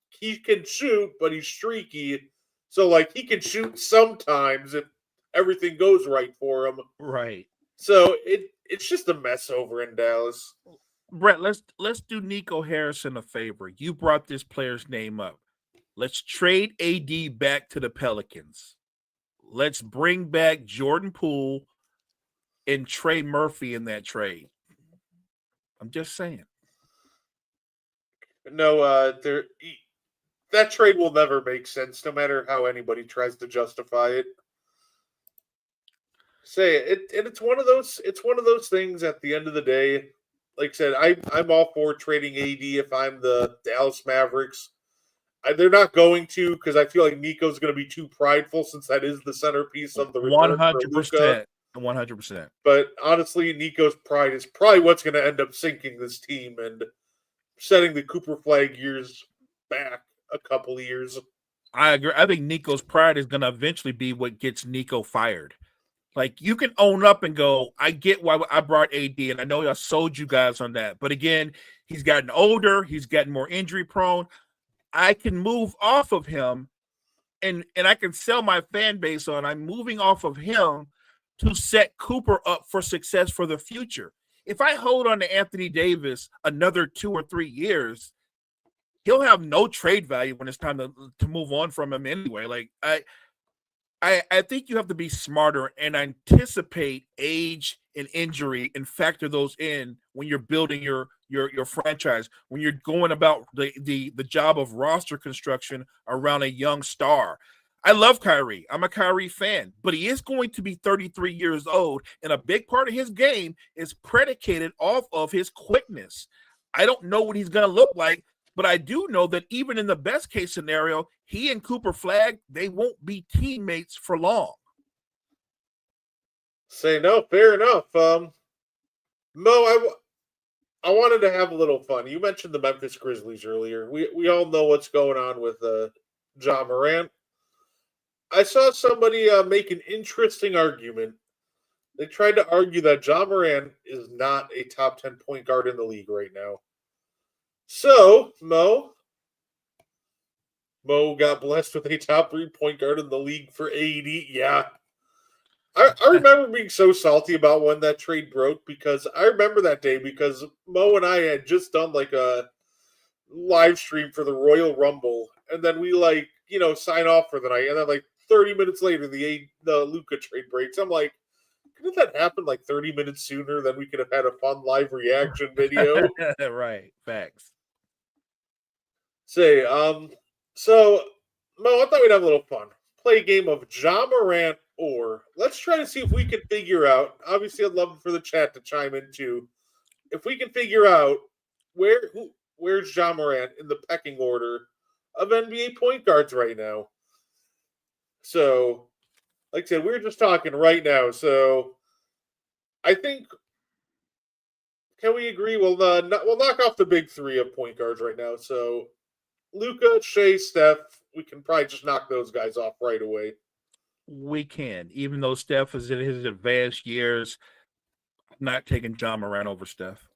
he can shoot, but he's streaky. So he can shoot sometimes if everything goes right for him. Right. So it's just a mess over in Dallas. Brett, let's do Nico Harrison a favor. You brought this player's name up. Let's trade AD back to the Pelicans. Let's bring back Jordan Poole and Trey Murphy in that trade. I'm just saying. No, that trade will never make sense, no matter how anybody tries to justify it. It's one of those things. At the end of the day, like I said, I'm all for trading AD if I'm the Dallas Mavericks. They're not going to, because I feel like Nico's going to be too prideful, since that is the centerpiece of the return 100%. 100%. But honestly, Nico's pride is probably what's going to end up sinking this team and setting the Cooper Flag years back a couple of years. I agree. I think Nico's pride is going to eventually be what gets Nico fired. You can own up and go, I get why I brought AD, and I know I sold you guys on that. But again, he's gotten older. He's gotten more injury prone. I can move off of him, and I can sell my fan base on I'm moving off of him to set Cooper up for success for the future. If I hold on to Anthony Davis another 2 or 3 years, he'll have no trade value when it's time to move on from him anyway. I think you have to be smarter and anticipate age and injury and factor those in when you're building your franchise, when you're going about the job of roster construction around a young star. I love Kyrie. I'm a Kyrie fan, but he is going to be 33 years old, and a big part of his game is predicated off of his quickness. I don't know what he's going to look like, but I do know that even in the best case scenario, he and Cooper Flag, they won't be teammates for long. No, fair enough. Mo, I wanted to have a little fun. You mentioned the Memphis Grizzlies earlier. We all know what's going on with Ja Morant. I saw somebody make an interesting argument. They tried to argue that Ja Morant is not a top 10 point guard in the league right now. So, Mo got blessed with a top 3 point guard in the league for AD. Yeah. I remember being so salty about when that trade broke, because I remember that day because Mo and I had just done a live stream for the Royal Rumble, and then we sign off for the night, and then 30 minutes later the Luka trade breaks. I'm like, couldn't that happen 30 minutes sooner? Then we could have had a fun live reaction video. Right, facts. So Mo, I thought we'd have a little fun. play a game of Ja Morant or. Let's try to see if we can figure out. Obviously, I'd love for the chat to chime in too. If we can figure out where's Ja Morant in the pecking order of NBA point guards right now. So, like I said, we're just talking right now. So, I think can we agree? We'll knock off the big three of point guards right now. So, Luka, Shea, Steph, we can probably just knock those guys off right away. We can, even though Steph is in his advanced years. I'm not taking Ja Morant over Steph.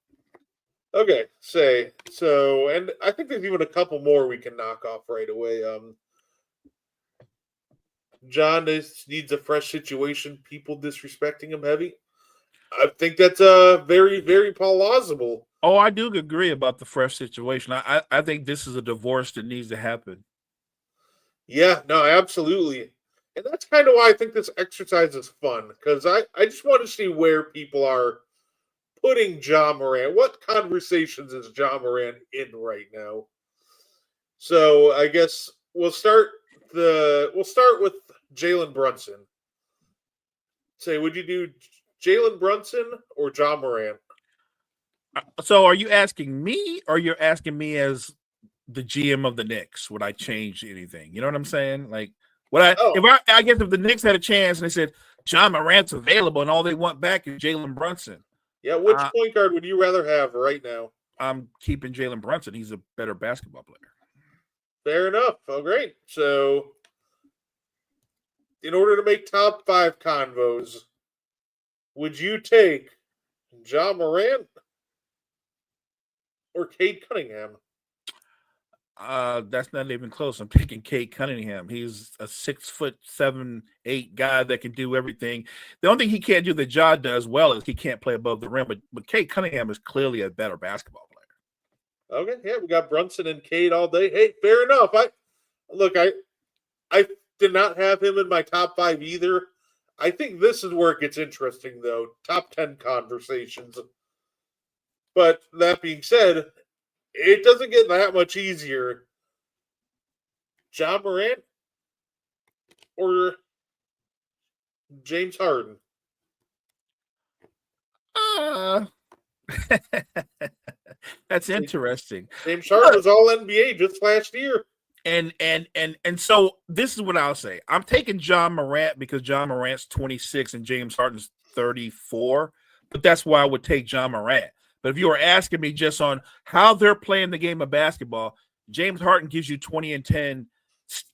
Okay, so, and I think there's even a couple more we can knock off right away. John needs a fresh situation. People disrespecting him heavy. I think that's very, very plausible. Oh, I do agree about the fresh situation. I think this is a divorce that needs to happen. Yeah, no, absolutely. And that's kind of why I think this exercise is fun, because I just want to see where people are putting Ja Morant. What conversations is Ja Morant in right now? So I guess we'll start with Jalen Brunson. Say, would you do Jalen Brunson or Ja Morant? So are you asking me, or you're asking me as the GM of the Knicks? Would I change anything? You know what I'm saying? Like, I guess if the Knicks had a chance and they said Ja Morant's available and all they want back is Jalen Brunson. Yeah, which point guard would you rather have right now? I'm keeping Jalen Brunson. He's a better basketball player. Fair enough. Oh, great. So, in order to make top 5 convos, would you take Ja Morant or Cade Cunningham? That's not even close. I'm picking Cade Cunningham. He's a 6'7", 8" guy that can do everything. The only thing he can't do that Ja does well is he can't play above the rim. But Cade Cunningham is clearly a better basketball player. Okay, yeah, we got Brunson and Cade all day. Hey, fair enough. I did not have him in my top 5 either. I think this is where it gets interesting, though. Top 10 conversations. But that being said, it doesn't get that much easier. Ja Morant or James Harden? That's interesting. James Harden was all NBA just last year. And so this is what I'll say. I'm taking Ja Morant because Ja Morant's 26 and James Harden's 34. But that's why I would take Ja Morant. But if you were asking me just on how they're playing the game of basketball, James Harden gives you 20 and 10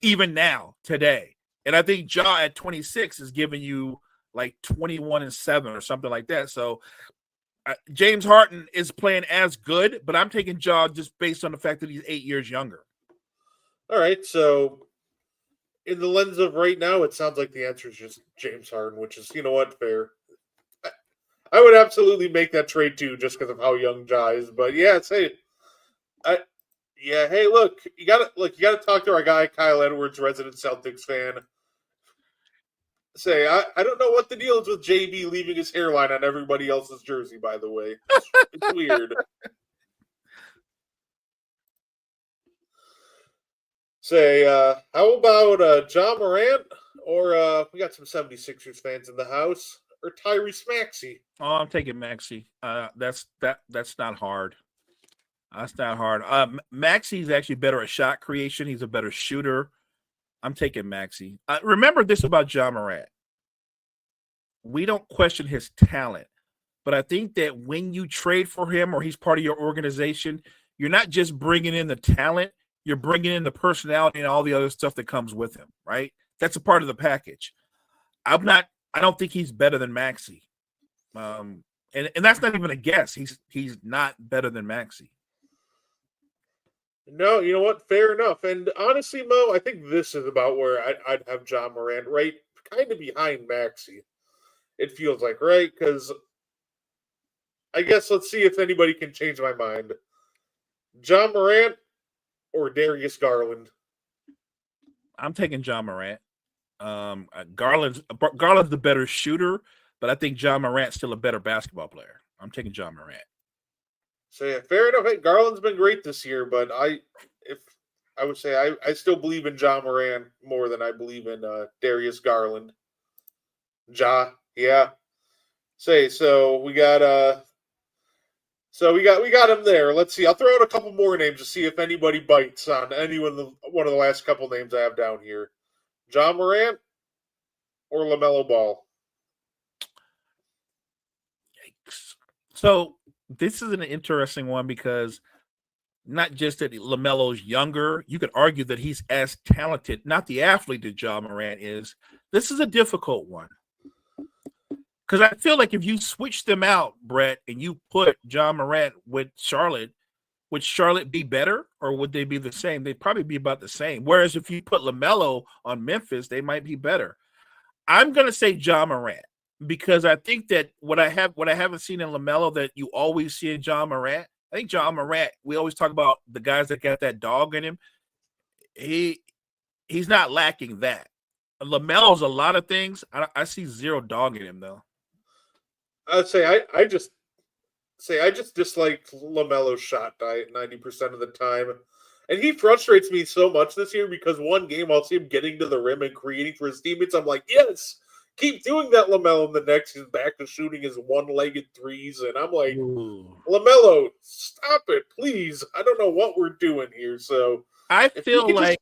even now, today. And I think Ja at 26 is giving you like 21 and 7 or something like that. So James Harden is playing as good, but I'm taking Ja just based on the fact that he's 8 years younger. All right, so in the lens of right now, it sounds like the answer is just James Harden, which is, you know what, fair. I would absolutely make that trade too, just because of how young Ja is. But yeah, hey, look, you gotta talk to our guy Kyle Edwards, resident Celtics fan. Say, I don't know what the deal is with JB leaving his hairline on everybody else's jersey. By the way, it's weird. Say, how about Ja Morant or we got some 76ers fans in the house, or Tyrese Maxey? Oh, I'm taking Maxey. That's not hard. That's not hard. Maxey's actually better at shot creation. He's a better shooter. I'm taking Maxey. Remember this about Ja Morant. We don't question his talent, but I think that when you trade for him or he's part of your organization, you're not just bringing in the talent, you're bringing in the personality and all the other stuff that comes with him, right? That's a part of the package. I don't think he's better than Maxey. And that's not even a guess. He's not better than Maxey. No, you know what? Fair enough. And honestly, Mo, I think this is about where I'd have Ja Morant right kind of behind Maxey. It feels like, right? Because I guess let's see if anybody can change my mind. Ja Morant or Darius Garland? I'm taking Ja Morant. Garland's the better shooter, but I think Ja Morant's still a better basketball player. I'm taking Ja Morant. So yeah, fair enough. Hey, Garland's been great this year, but I would say I still believe in Ja Moran more than I believe in Darius Garland. Ja, yeah. So we got him there. Let's see. I'll throw out a couple more names to see if anybody bites on one of the last couple names I have down here. Ja Morant or LaMelo Ball. Yikes. So this is an interesting one because not just that LaMelo's younger, you could argue that he's as talented, not the athlete that Ja Morant is. This is a difficult one. Because I feel like if you switch them out, Brett, and you put Ja Morant with Charlotte, would Charlotte be better or would they be the same? They'd probably be about the same. Whereas if you put LaMelo on Memphis, they might be better. I'm going to say Ja Morant because I think that what I haven't seen in LaMelo that you always see in Ja Morant, I think Ja Morant, we always talk about the guys that got that dog in him. He's not lacking that. LaMelo's a lot of things. I see zero dog in him though. I'd say I just dislike LaMelo's shot diet 90% of the time. And he frustrates me so much this year because one game I'll see him getting to the rim and creating for his teammates. I'm like, yes, keep doing that, LaMelo. And the next he's back to shooting his one-legged threes. And I'm like, Ooh. LaMelo, stop it, please. I don't know what we're doing here. So I feel like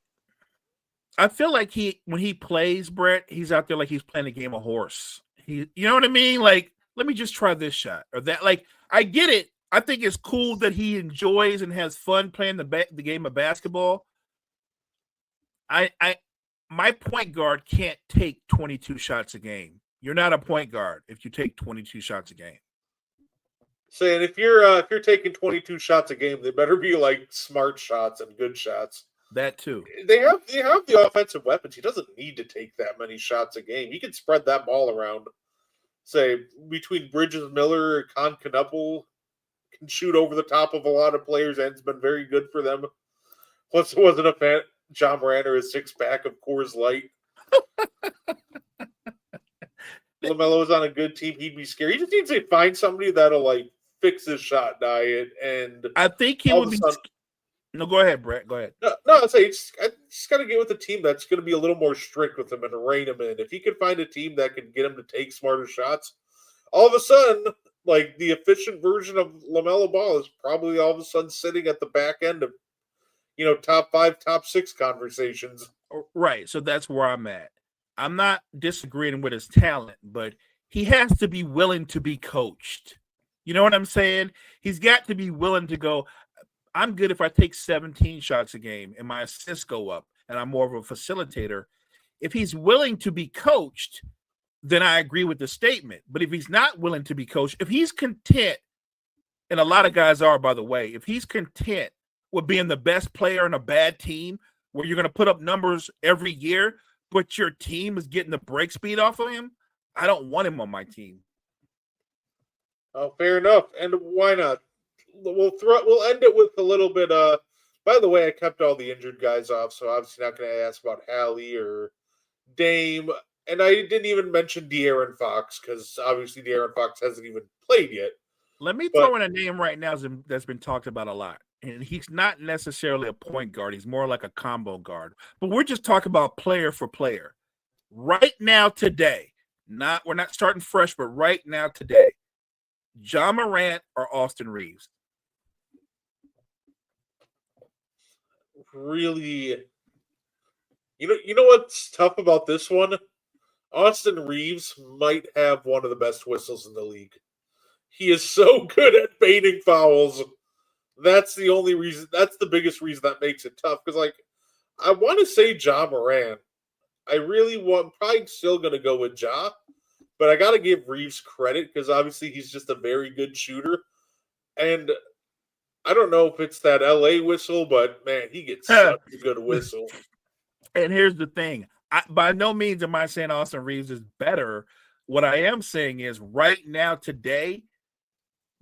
when he plays, Brett, he's out there like he's playing a game of horse. You know what I mean? Like, let me just try this shot or that. Like, I get it. I think it's cool that he enjoys and has fun playing the game of basketball. My point guard can't take 22 shots a game. You're not a point guard if you take 22 shots a game. Saying if you're taking 22 shots a game, they better be like smart shots and good shots. That too. They have the offensive weapons. He doesn't need to take that many shots a game. He can spread that ball around. Say between Bridges, Miller, Con Knuppel, can shoot over the top of a lot of players, and it's been very good for them. Plus, it wasn't a fan. Ja Morant or his six-pack of Coors Light. LaMelo was on a good team. He'd be scary. He just needs to find somebody that'll like fix his shot diet. And I think he would be. No, go ahead, Brett. Go ahead. No, I'd say I just got to get with a team that's going to be a little more strict with him and rein him in. If he can find a team that can get him to take smarter shots, all of a sudden, like the efficient version of LaMelo Ball is probably all of a sudden sitting at the back end of, top 5, top 6 conversations. Right. So that's where I'm at. I'm not disagreeing with his talent, but he has to be willing to be coached. You know what I'm saying? He's got to be willing to go, I'm good if I take 17 shots a game and my assists go up and I'm more of a facilitator. If he's willing to be coached, then I agree with the statement. But if he's not willing to be coached, if he's content, and a lot of guys are, by the way, if he's content with being the best player in a bad team where you're going to put up numbers every year, but your team is getting the break speed off of him, I don't want him on my team. Oh, fair enough. And why not? We'll end it with a little bit. By the way, I kept all the injured guys off, so obviously not going to ask about Hallie or Dame. And I didn't even mention De'Aaron Fox because obviously De'Aaron Fox hasn't even played yet. Let me throw in a name right now that's been talked about a lot. And he's not necessarily a point guard. He's more like a combo guard. But we're just talking about player for player. Right now, today, we're not starting fresh, but right now, today, Ja Morant or Austin Reeves? Really, you know what's tough about this one? Austin Reeves might have one of the best whistles in the league. He is so good at baiting fouls. That's the only reason. That's the biggest reason that makes it tough. Because, like, I want to say Ja Morant. Probably still going to go with Ja. But I got to give Reeves credit because obviously he's just a very good shooter. And I don't know if it's that LA whistle, but man, he gets such a good whistle. And here's the thing. By no means am I saying Austin Reeves is better. What I am saying is right now, today,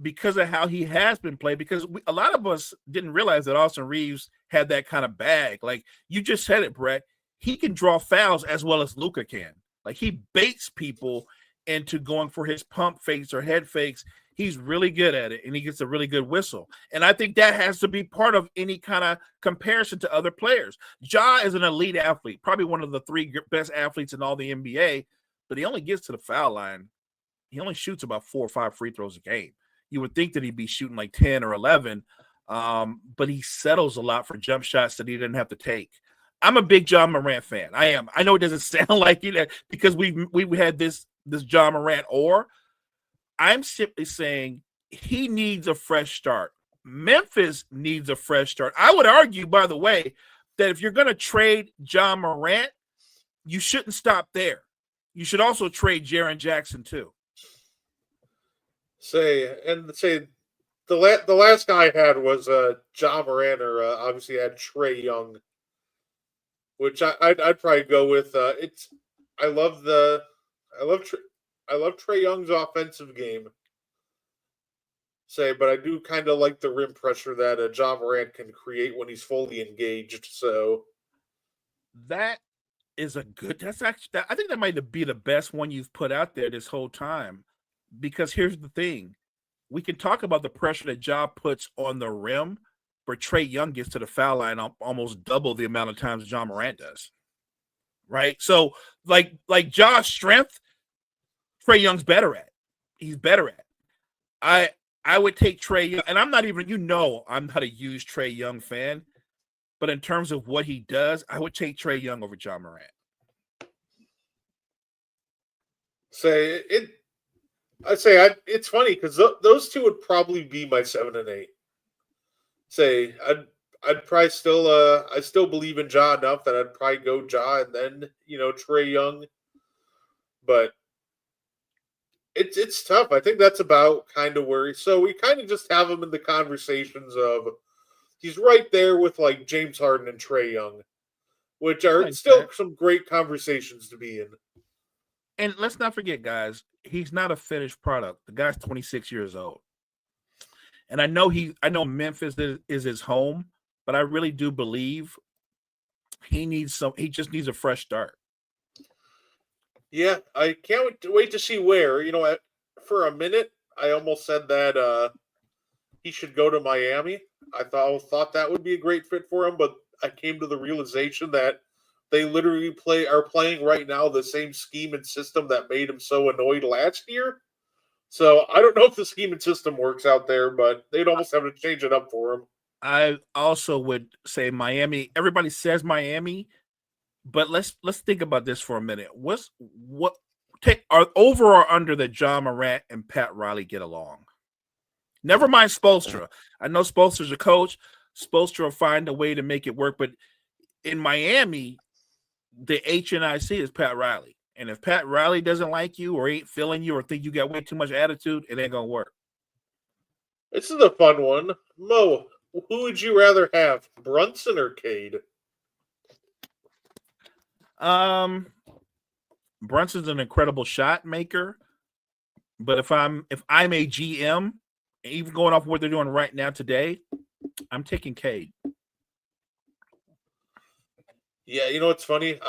because of how he has been played, because a lot of us didn't realize that Austin Reeves had that kind of bag. Like you just said it, Brett. He can draw fouls as well as Luka can. Like he baits people into going for his pump fakes or head fakes. He's really good at it, and he gets a really good whistle. And I think that has to be part of any kind of comparison to other players. Ja is an elite athlete, probably one of the 3 best athletes in all the NBA, but he only gets to the foul line. He only shoots about 4 or 5 free throws a game. You would think that he'd be shooting like 10 or 11, but he settles a lot for jump shots that he didn't have to take. I'm a big Ja Morant fan. I am. I know it doesn't sound like it because we had this Ja Morant or I'm simply saying he needs a fresh start. Memphis needs a fresh start. I would argue, by the way, that if you're going to trade Ja Morant, you shouldn't stop there. You should also trade Jaren Jackson too. The last guy I had was Ja Morant, or obviously had Trae Young, which I'd probably go with. I love Trae Young's offensive game. But I do kind of like the rim pressure that Ja Morant can create when he's fully engaged. So that is a good. That's actually. I think that might be the best one you've put out there this whole time. Because here's the thing, we can talk about the pressure that Ja puts on the rim, but Trae Young gets to the foul line almost double the amount of times Ja Morant does. Right? So, like Ja's strength, Trae Young's better at. He's better at. I would take Trae Young, and I'm not a huge Trae Young fan, but in terms of what he does, I would take Trae Young over Ja Morant. It's funny because those two would probably be my 7 and 8. I'd probably still I still believe in Ja enough that I'd probably go Ja and then Trae Young, but it's tough. I think that's about kind of where we kind of just have him in the conversations of he's right there with like James Harden and Trae Young, which are still some great conversations to be in. And let's not forget, guys, he's not a finished product. The guy's 26 years old. And I know Memphis is his home, but I really do believe he just needs a fresh start. Yeah, I can't wait to see where. For a minute, I almost said that he should go to Miami. I thought that would be a great fit for him, but I came to the realization that they literally are playing right now the same scheme and system that made him so annoyed last year. So I don't know if the scheme and system works out there, but they'd almost have to change it up for him. I also would say Miami. Everybody says Miami, but let's think about this for a minute. Are over or under that Ja Morant and Pat Riley get along? Never mind Spoelstra. I know Spoelstra's a coach. Spoelstra will find a way to make it work, but in Miami, the HNIC is Pat Riley. And if Pat Riley doesn't like you or ain't feeling you or think you got way too much attitude, it ain't going to work. This is a fun one. Mo, who would you rather have, Brunson or Cade? Brunson's an incredible shot maker, but if I'm a GM, even going off what they're doing right now today, I'm taking Cade. Yeah, it's funny.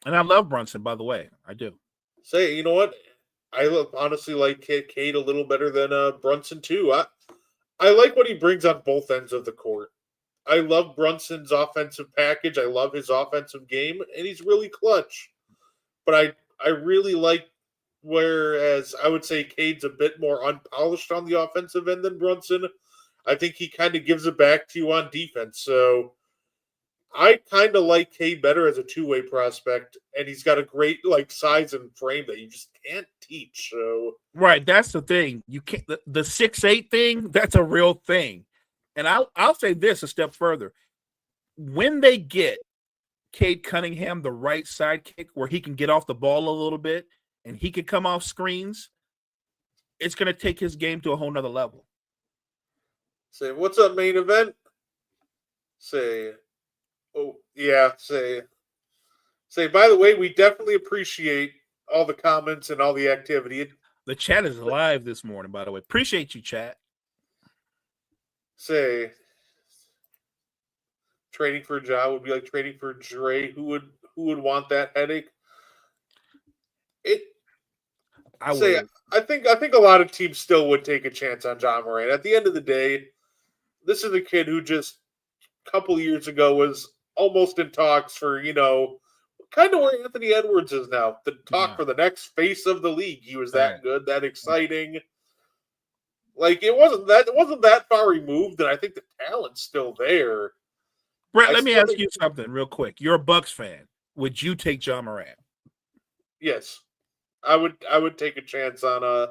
And I love Brunson, by the way. I do. You know what? I honestly like Cade a little better than Brunson too. I like what he brings on both ends of the court. I love Brunson's offensive package. I love his offensive game, and he's really clutch. But I really like, whereas I would say Cade's a bit more unpolished on the offensive end than Brunson. I think he kind of gives it back to you on defense. So I kind of like Cade better as a two-way prospect, and he's got a great size and frame that you just can't teach. So right, that's the thing. You can't the 6'8" thing. That's a real thing. And I'll say this a step further. When they get Cade Cunningham the right sidekick where he can get off the ball a little bit and he can come off screens, it's going to take his game to a whole nother level. What's up, main event? By the way, we definitely appreciate all the comments and all the activity. The chat is live this morning, by the way. Appreciate you, chat. Trading for Ja would be like trading for Dre. Who would want that headache? I Say, would. I think a lot of teams still would take a chance on John Moran. At the end of the day, this is a kid who just a couple years ago was almost in talks for kind of where Anthony Edwards is now. The talk Yeah. for the next face of the league. He was Right. that good, that exciting. Like it wasn't that far removed, and I think the talent's still there. Brett, I let me still ask think you something real quick. You're a Bucks fan. Would you take John Moran? yes, I would take a chance on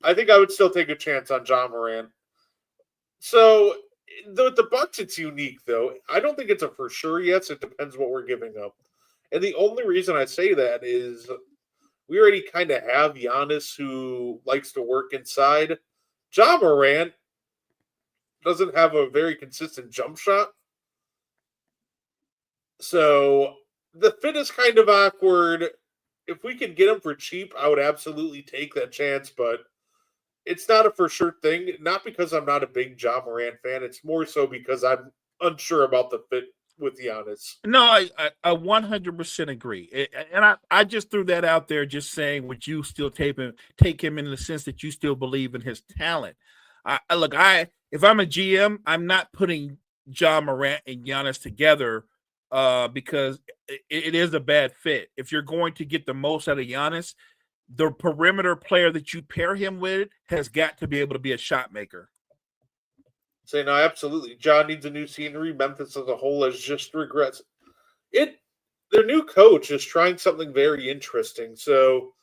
I think I would still take a chance on John Moran. So the Bucks, it's unique though. I don't think it's a for sure yes. It depends what we're giving up, and the only reason I say that is we already kind of have Giannis who likes to work inside. John Moran doesn't have a very consistent jump shot, so the fit is kind of awkward. If we could get him for cheap, I would absolutely take that chance, but it's not a for sure thing. Not because I'm not a big John Moran fan. It's more so because I'm unsure about the fit with Giannis. No, I 100% agree. And I just threw that out there just saying, would you still take him in the sense that you still believe in his talent? Look, if I'm a GM, I'm not putting John Morant and Giannis together because it is a bad fit. If you're going to get the most out of Giannis, the perimeter player that you pair him with has got to be able to be a shot maker. Say no, absolutely. John needs a new scenery. Memphis as a whole has just regrets. It their new coach is trying something very interesting. So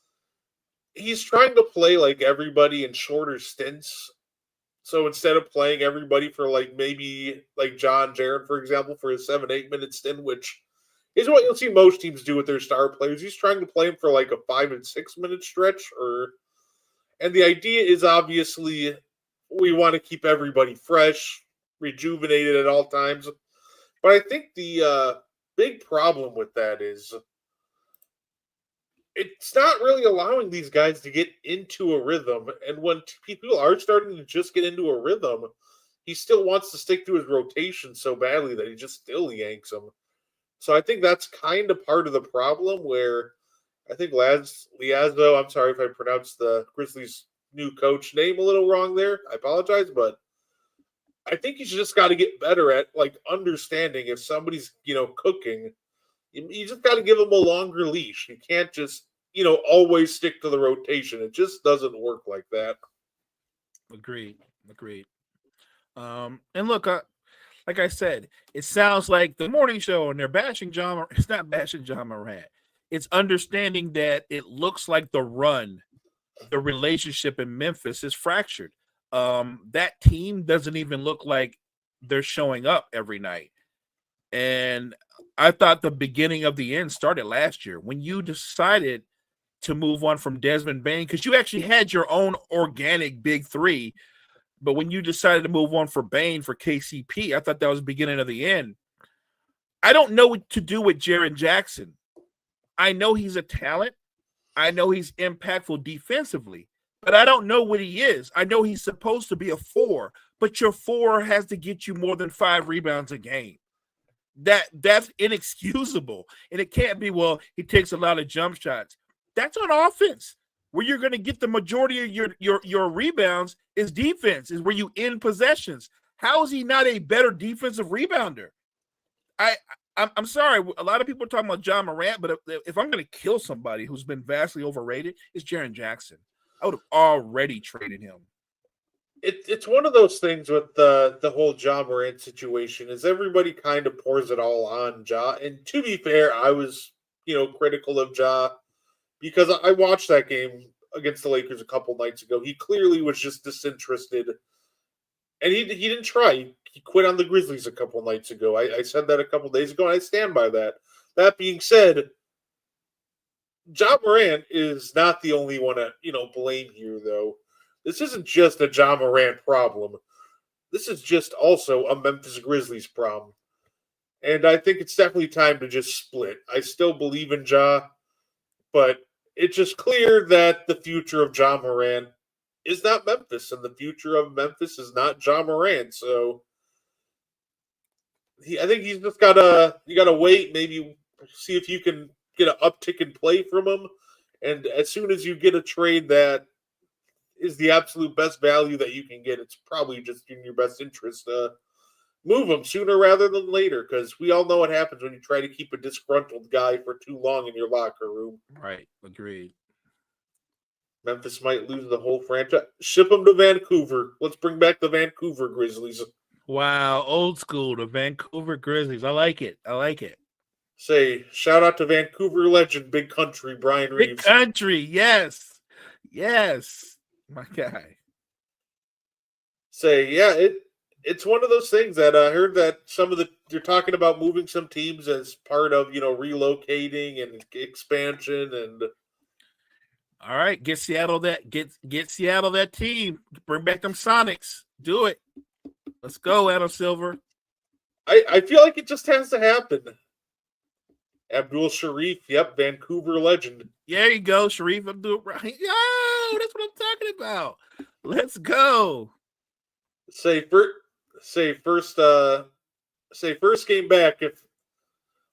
he's trying to play like everybody in shorter stints. So instead of playing everybody for like maybe like John Jaron, for example, for a 7-8 minute stint, which is what you'll see most teams do with their star players. He's trying to play him for like a 5 and 6 minute stretch, and the idea is obviously we want to keep everybody fresh, rejuvenated at all times. But I think the big problem with that is it's not really allowing these guys to get into a rhythm. And when people are starting to just get into a rhythm, he still wants to stick to his rotation so badly that he just still yanks them. So I think that's kind of part of the problem where I think Laz Liazzo, I'm sorry if I pronounced the Grizzlies' new coach name a little wrong there. I apologize, but I think he's just got to get better at like understanding if somebody's cooking. You just got to give them a longer leash. You can't just always stick to the rotation. It just doesn't work like that. Agreed. Agreed. And look, like I said, it sounds like the morning show and they're bashing John. It's not bashing John Morant. It's understanding that it looks like the relationship in Memphis is fractured. That team doesn't even look like they're showing up every night. And I thought the beginning of the end started last year when you decided to move on from Desmond Bain because you actually had your own organic big three. But when you decided to move on for Bain for KCP, I thought that was the beginning of the end. I don't know what to do with Jaren Jackson. I know he's a talent. I know he's impactful defensively, but I don't know what he is. I know he's supposed to be a 4, but your 4 has to get you more than 5 rebounds a game. That's inexcusable. And it can't be, well, he takes a lot of jump shots. That's on offense. Where you're going to get the majority of your rebounds is defense, is where you end possessions. How is he not a better defensive rebounder? I'm sorry. A lot of people are talking about John Morant, but if I'm going to kill somebody who's been vastly overrated, it's Jaren Jackson. I would have already traded him. It's one of those things with the whole John Morant situation is everybody kind of pours it all on Ja. And to be fair, I was critical of Ja because I watched that game against the Lakers a couple nights ago. He clearly was just disinterested, and he didn't try. He quit on the Grizzlies a couple nights ago. I said that a couple days ago, and I stand by that. That being said, John Morant is not the only one to blame here, though. This isn't just a John Morant problem. This is just also a Memphis Grizzlies problem. And I think it's definitely time to just split. I still believe in Ja, but it's just clear that the future of John Morant is not Memphis, and the future of Memphis is not John Morant. So I think he's just gotta wait, maybe see if you can get an uptick in play from him, And as soon as you get a trade that is the absolute best value that you can get, it's probably just in your best interest to move them sooner rather than later, because we all know what happens when you try to keep a disgruntled guy for too long in your locker room. Right. Agreed. Memphis might lose the whole franchise. Ship them to Vancouver. Let's bring back the Vancouver Grizzlies. Wow. Old school, the Vancouver Grizzlies. I like it. I like it. Say, shout out to Vancouver legend, Big Country, Brian Big Reeves. Country. Yes. Yes. My guy. Say, yeah, it's one of those things that I heard that they're talking about moving some teams as part of, relocating and expansion and All right. Get Seattle that team. Bring back them Sonics. Do it. Let's go, Adam Silver. I feel like it just has to happen. Abdul Sharif, yep, Vancouver legend. There you go, Sharif Abdul Rahim. Yo, that's what I'm talking about. Let's go. Say first game back. They're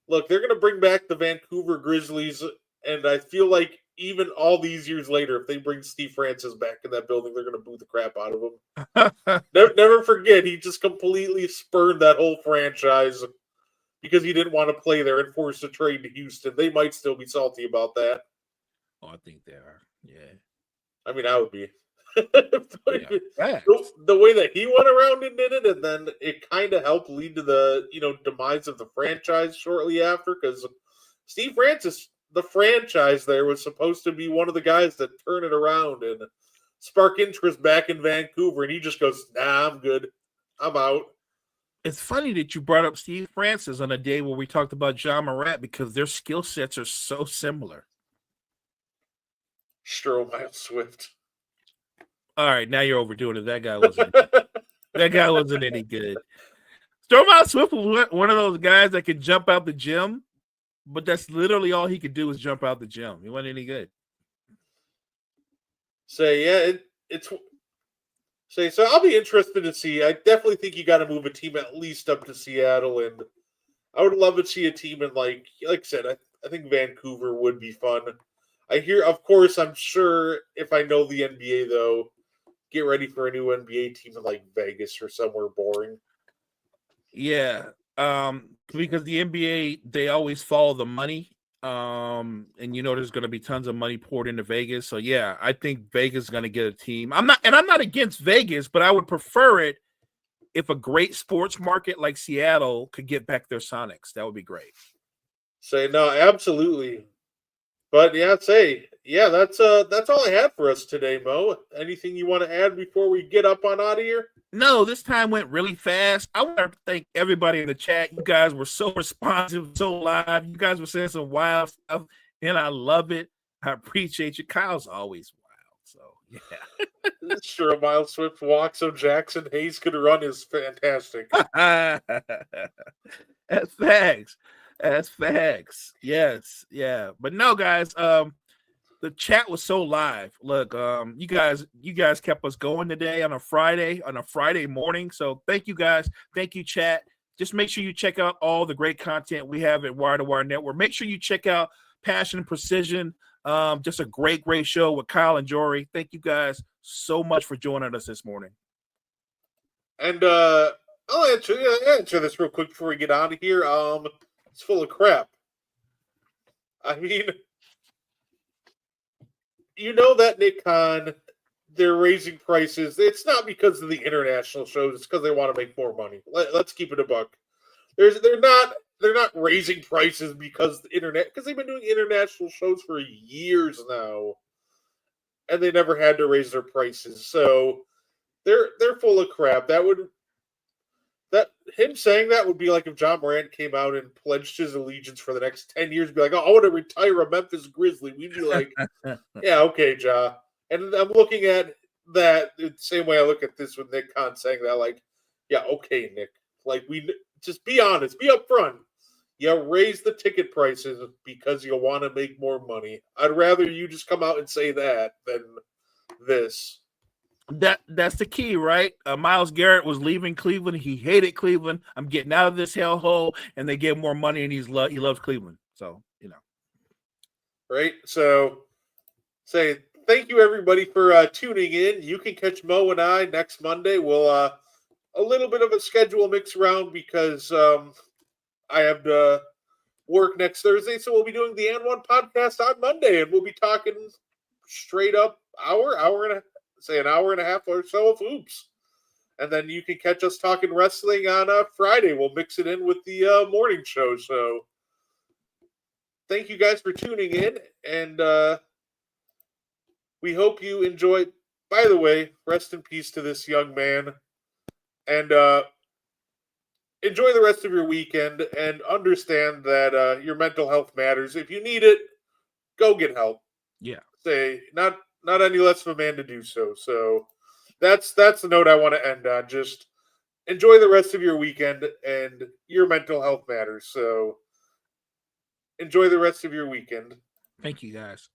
gonna bring back the Vancouver Grizzlies, and I feel like even all these years later, if they bring Steve Francis back in that building, they're gonna boo the crap out of him. Never forget, he just completely spurned that whole franchise because he didn't want to play there and forced a trade to Houston. They might still be salty about that. Oh, I think they are. Yeah. I mean, I would be. Yeah. The way that he went around and did it, and then it kind of helped lead to the demise of the franchise shortly after, because Steve Francis, the franchise there, was supposed to be one of the guys that turn it around and spark interest back in Vancouver, and he just goes, "Nah, I'm good. I'm out." It's funny that you brought up Steve Francis on a day where we talked about John Morant, because their skill sets are so similar. Stromile Swift. All right, now you're overdoing it. That guy wasn't any good. Stromile Swift was one of those guys that could jump out the gym, but that's literally all he could do is jump out the gym. He wasn't any good. So I'll be interested to see. I definitely think you got to move a team at least up to Seattle, and I would love to see a team in like I said, I think Vancouver would be fun. I'm sure if I know the NBA though, get ready for a new NBA team in like Vegas or somewhere boring. Yeah, because the NBA, they always follow the money. And there's going to be tons of money poured into Vegas. So yeah, I think Vegas is going to get a team. I'm not against Vegas, but I would prefer it if a great sports market like Seattle could get back their Sonics. That would be great. No, absolutely. But that's all I had for us today, Mo. Anything you want to add before we get up on out of here? No, this time went really fast. I want to thank everybody in the chat. You guys were so responsive, so live. You guys were saying some wild stuff, and I love it. I appreciate you. Kyle's always wild, so yeah. Sure, Miles Swift walk so Jackson Hayes could run is fantastic. That's facts. That's facts. Yes, yeah. But no, guys, the chat was so live. Look, you guys kept us going today on a Friday morning. So thank you guys. Thank you, chat. Just make sure you check out all the great content we have at Wire to Wire Network. Make sure you check out Passion and Precision. Just a great show with Kyle and Jory. Thank you guys so much for joining us this morning. And I'll answer this real quick before we get out of here. It's full of crap. I mean, that Nick Khan, they're raising prices. It's not because of the international shows. It's because they want to make more money. Let's keep it a buck. They're not raising prices because they've been doing international shows for years now, and they never had to raise their prices. So they're full of crap. Him saying that would be like if John Morant came out and pledged his allegiance for the next 10 years, be like, "Oh, I want to retire a Memphis Grizzly." We'd be like, "Yeah, okay, Ja." And I'm looking at that the same way I look at this with Nick Khan saying that, like, "Yeah, okay, Nick. Like, we just be honest, be upfront. You raise the ticket prices because you want to make more money. I'd rather you just come out and say that than this." That's the key, right? Myles Garrett was leaving Cleveland. He hated Cleveland. I'm getting out of this hellhole, and they gave more money, and he loves Cleveland. So, Right? So, say thank you everybody for tuning in. You can catch Mo and I next Monday. We'll a little bit of a schedule mix around because I have to work next Thursday, so we'll be doing the And One podcast on Monday, and we'll be talking straight up an hour and a half or so of hoops. And then you can catch us talking wrestling on Friday. We'll mix it in with the morning show. So thank you guys for tuning in, and we hope you enjoy. By the way, rest in peace to this young man, and enjoy the rest of your weekend, and understand that your mental health matters. If you need it, go get help. Yeah. Say not any less of a man to do so. So that's the note I want to end on. Just enjoy the rest of your weekend, and your mental health matters. So enjoy the rest of your weekend. Thank you, guys.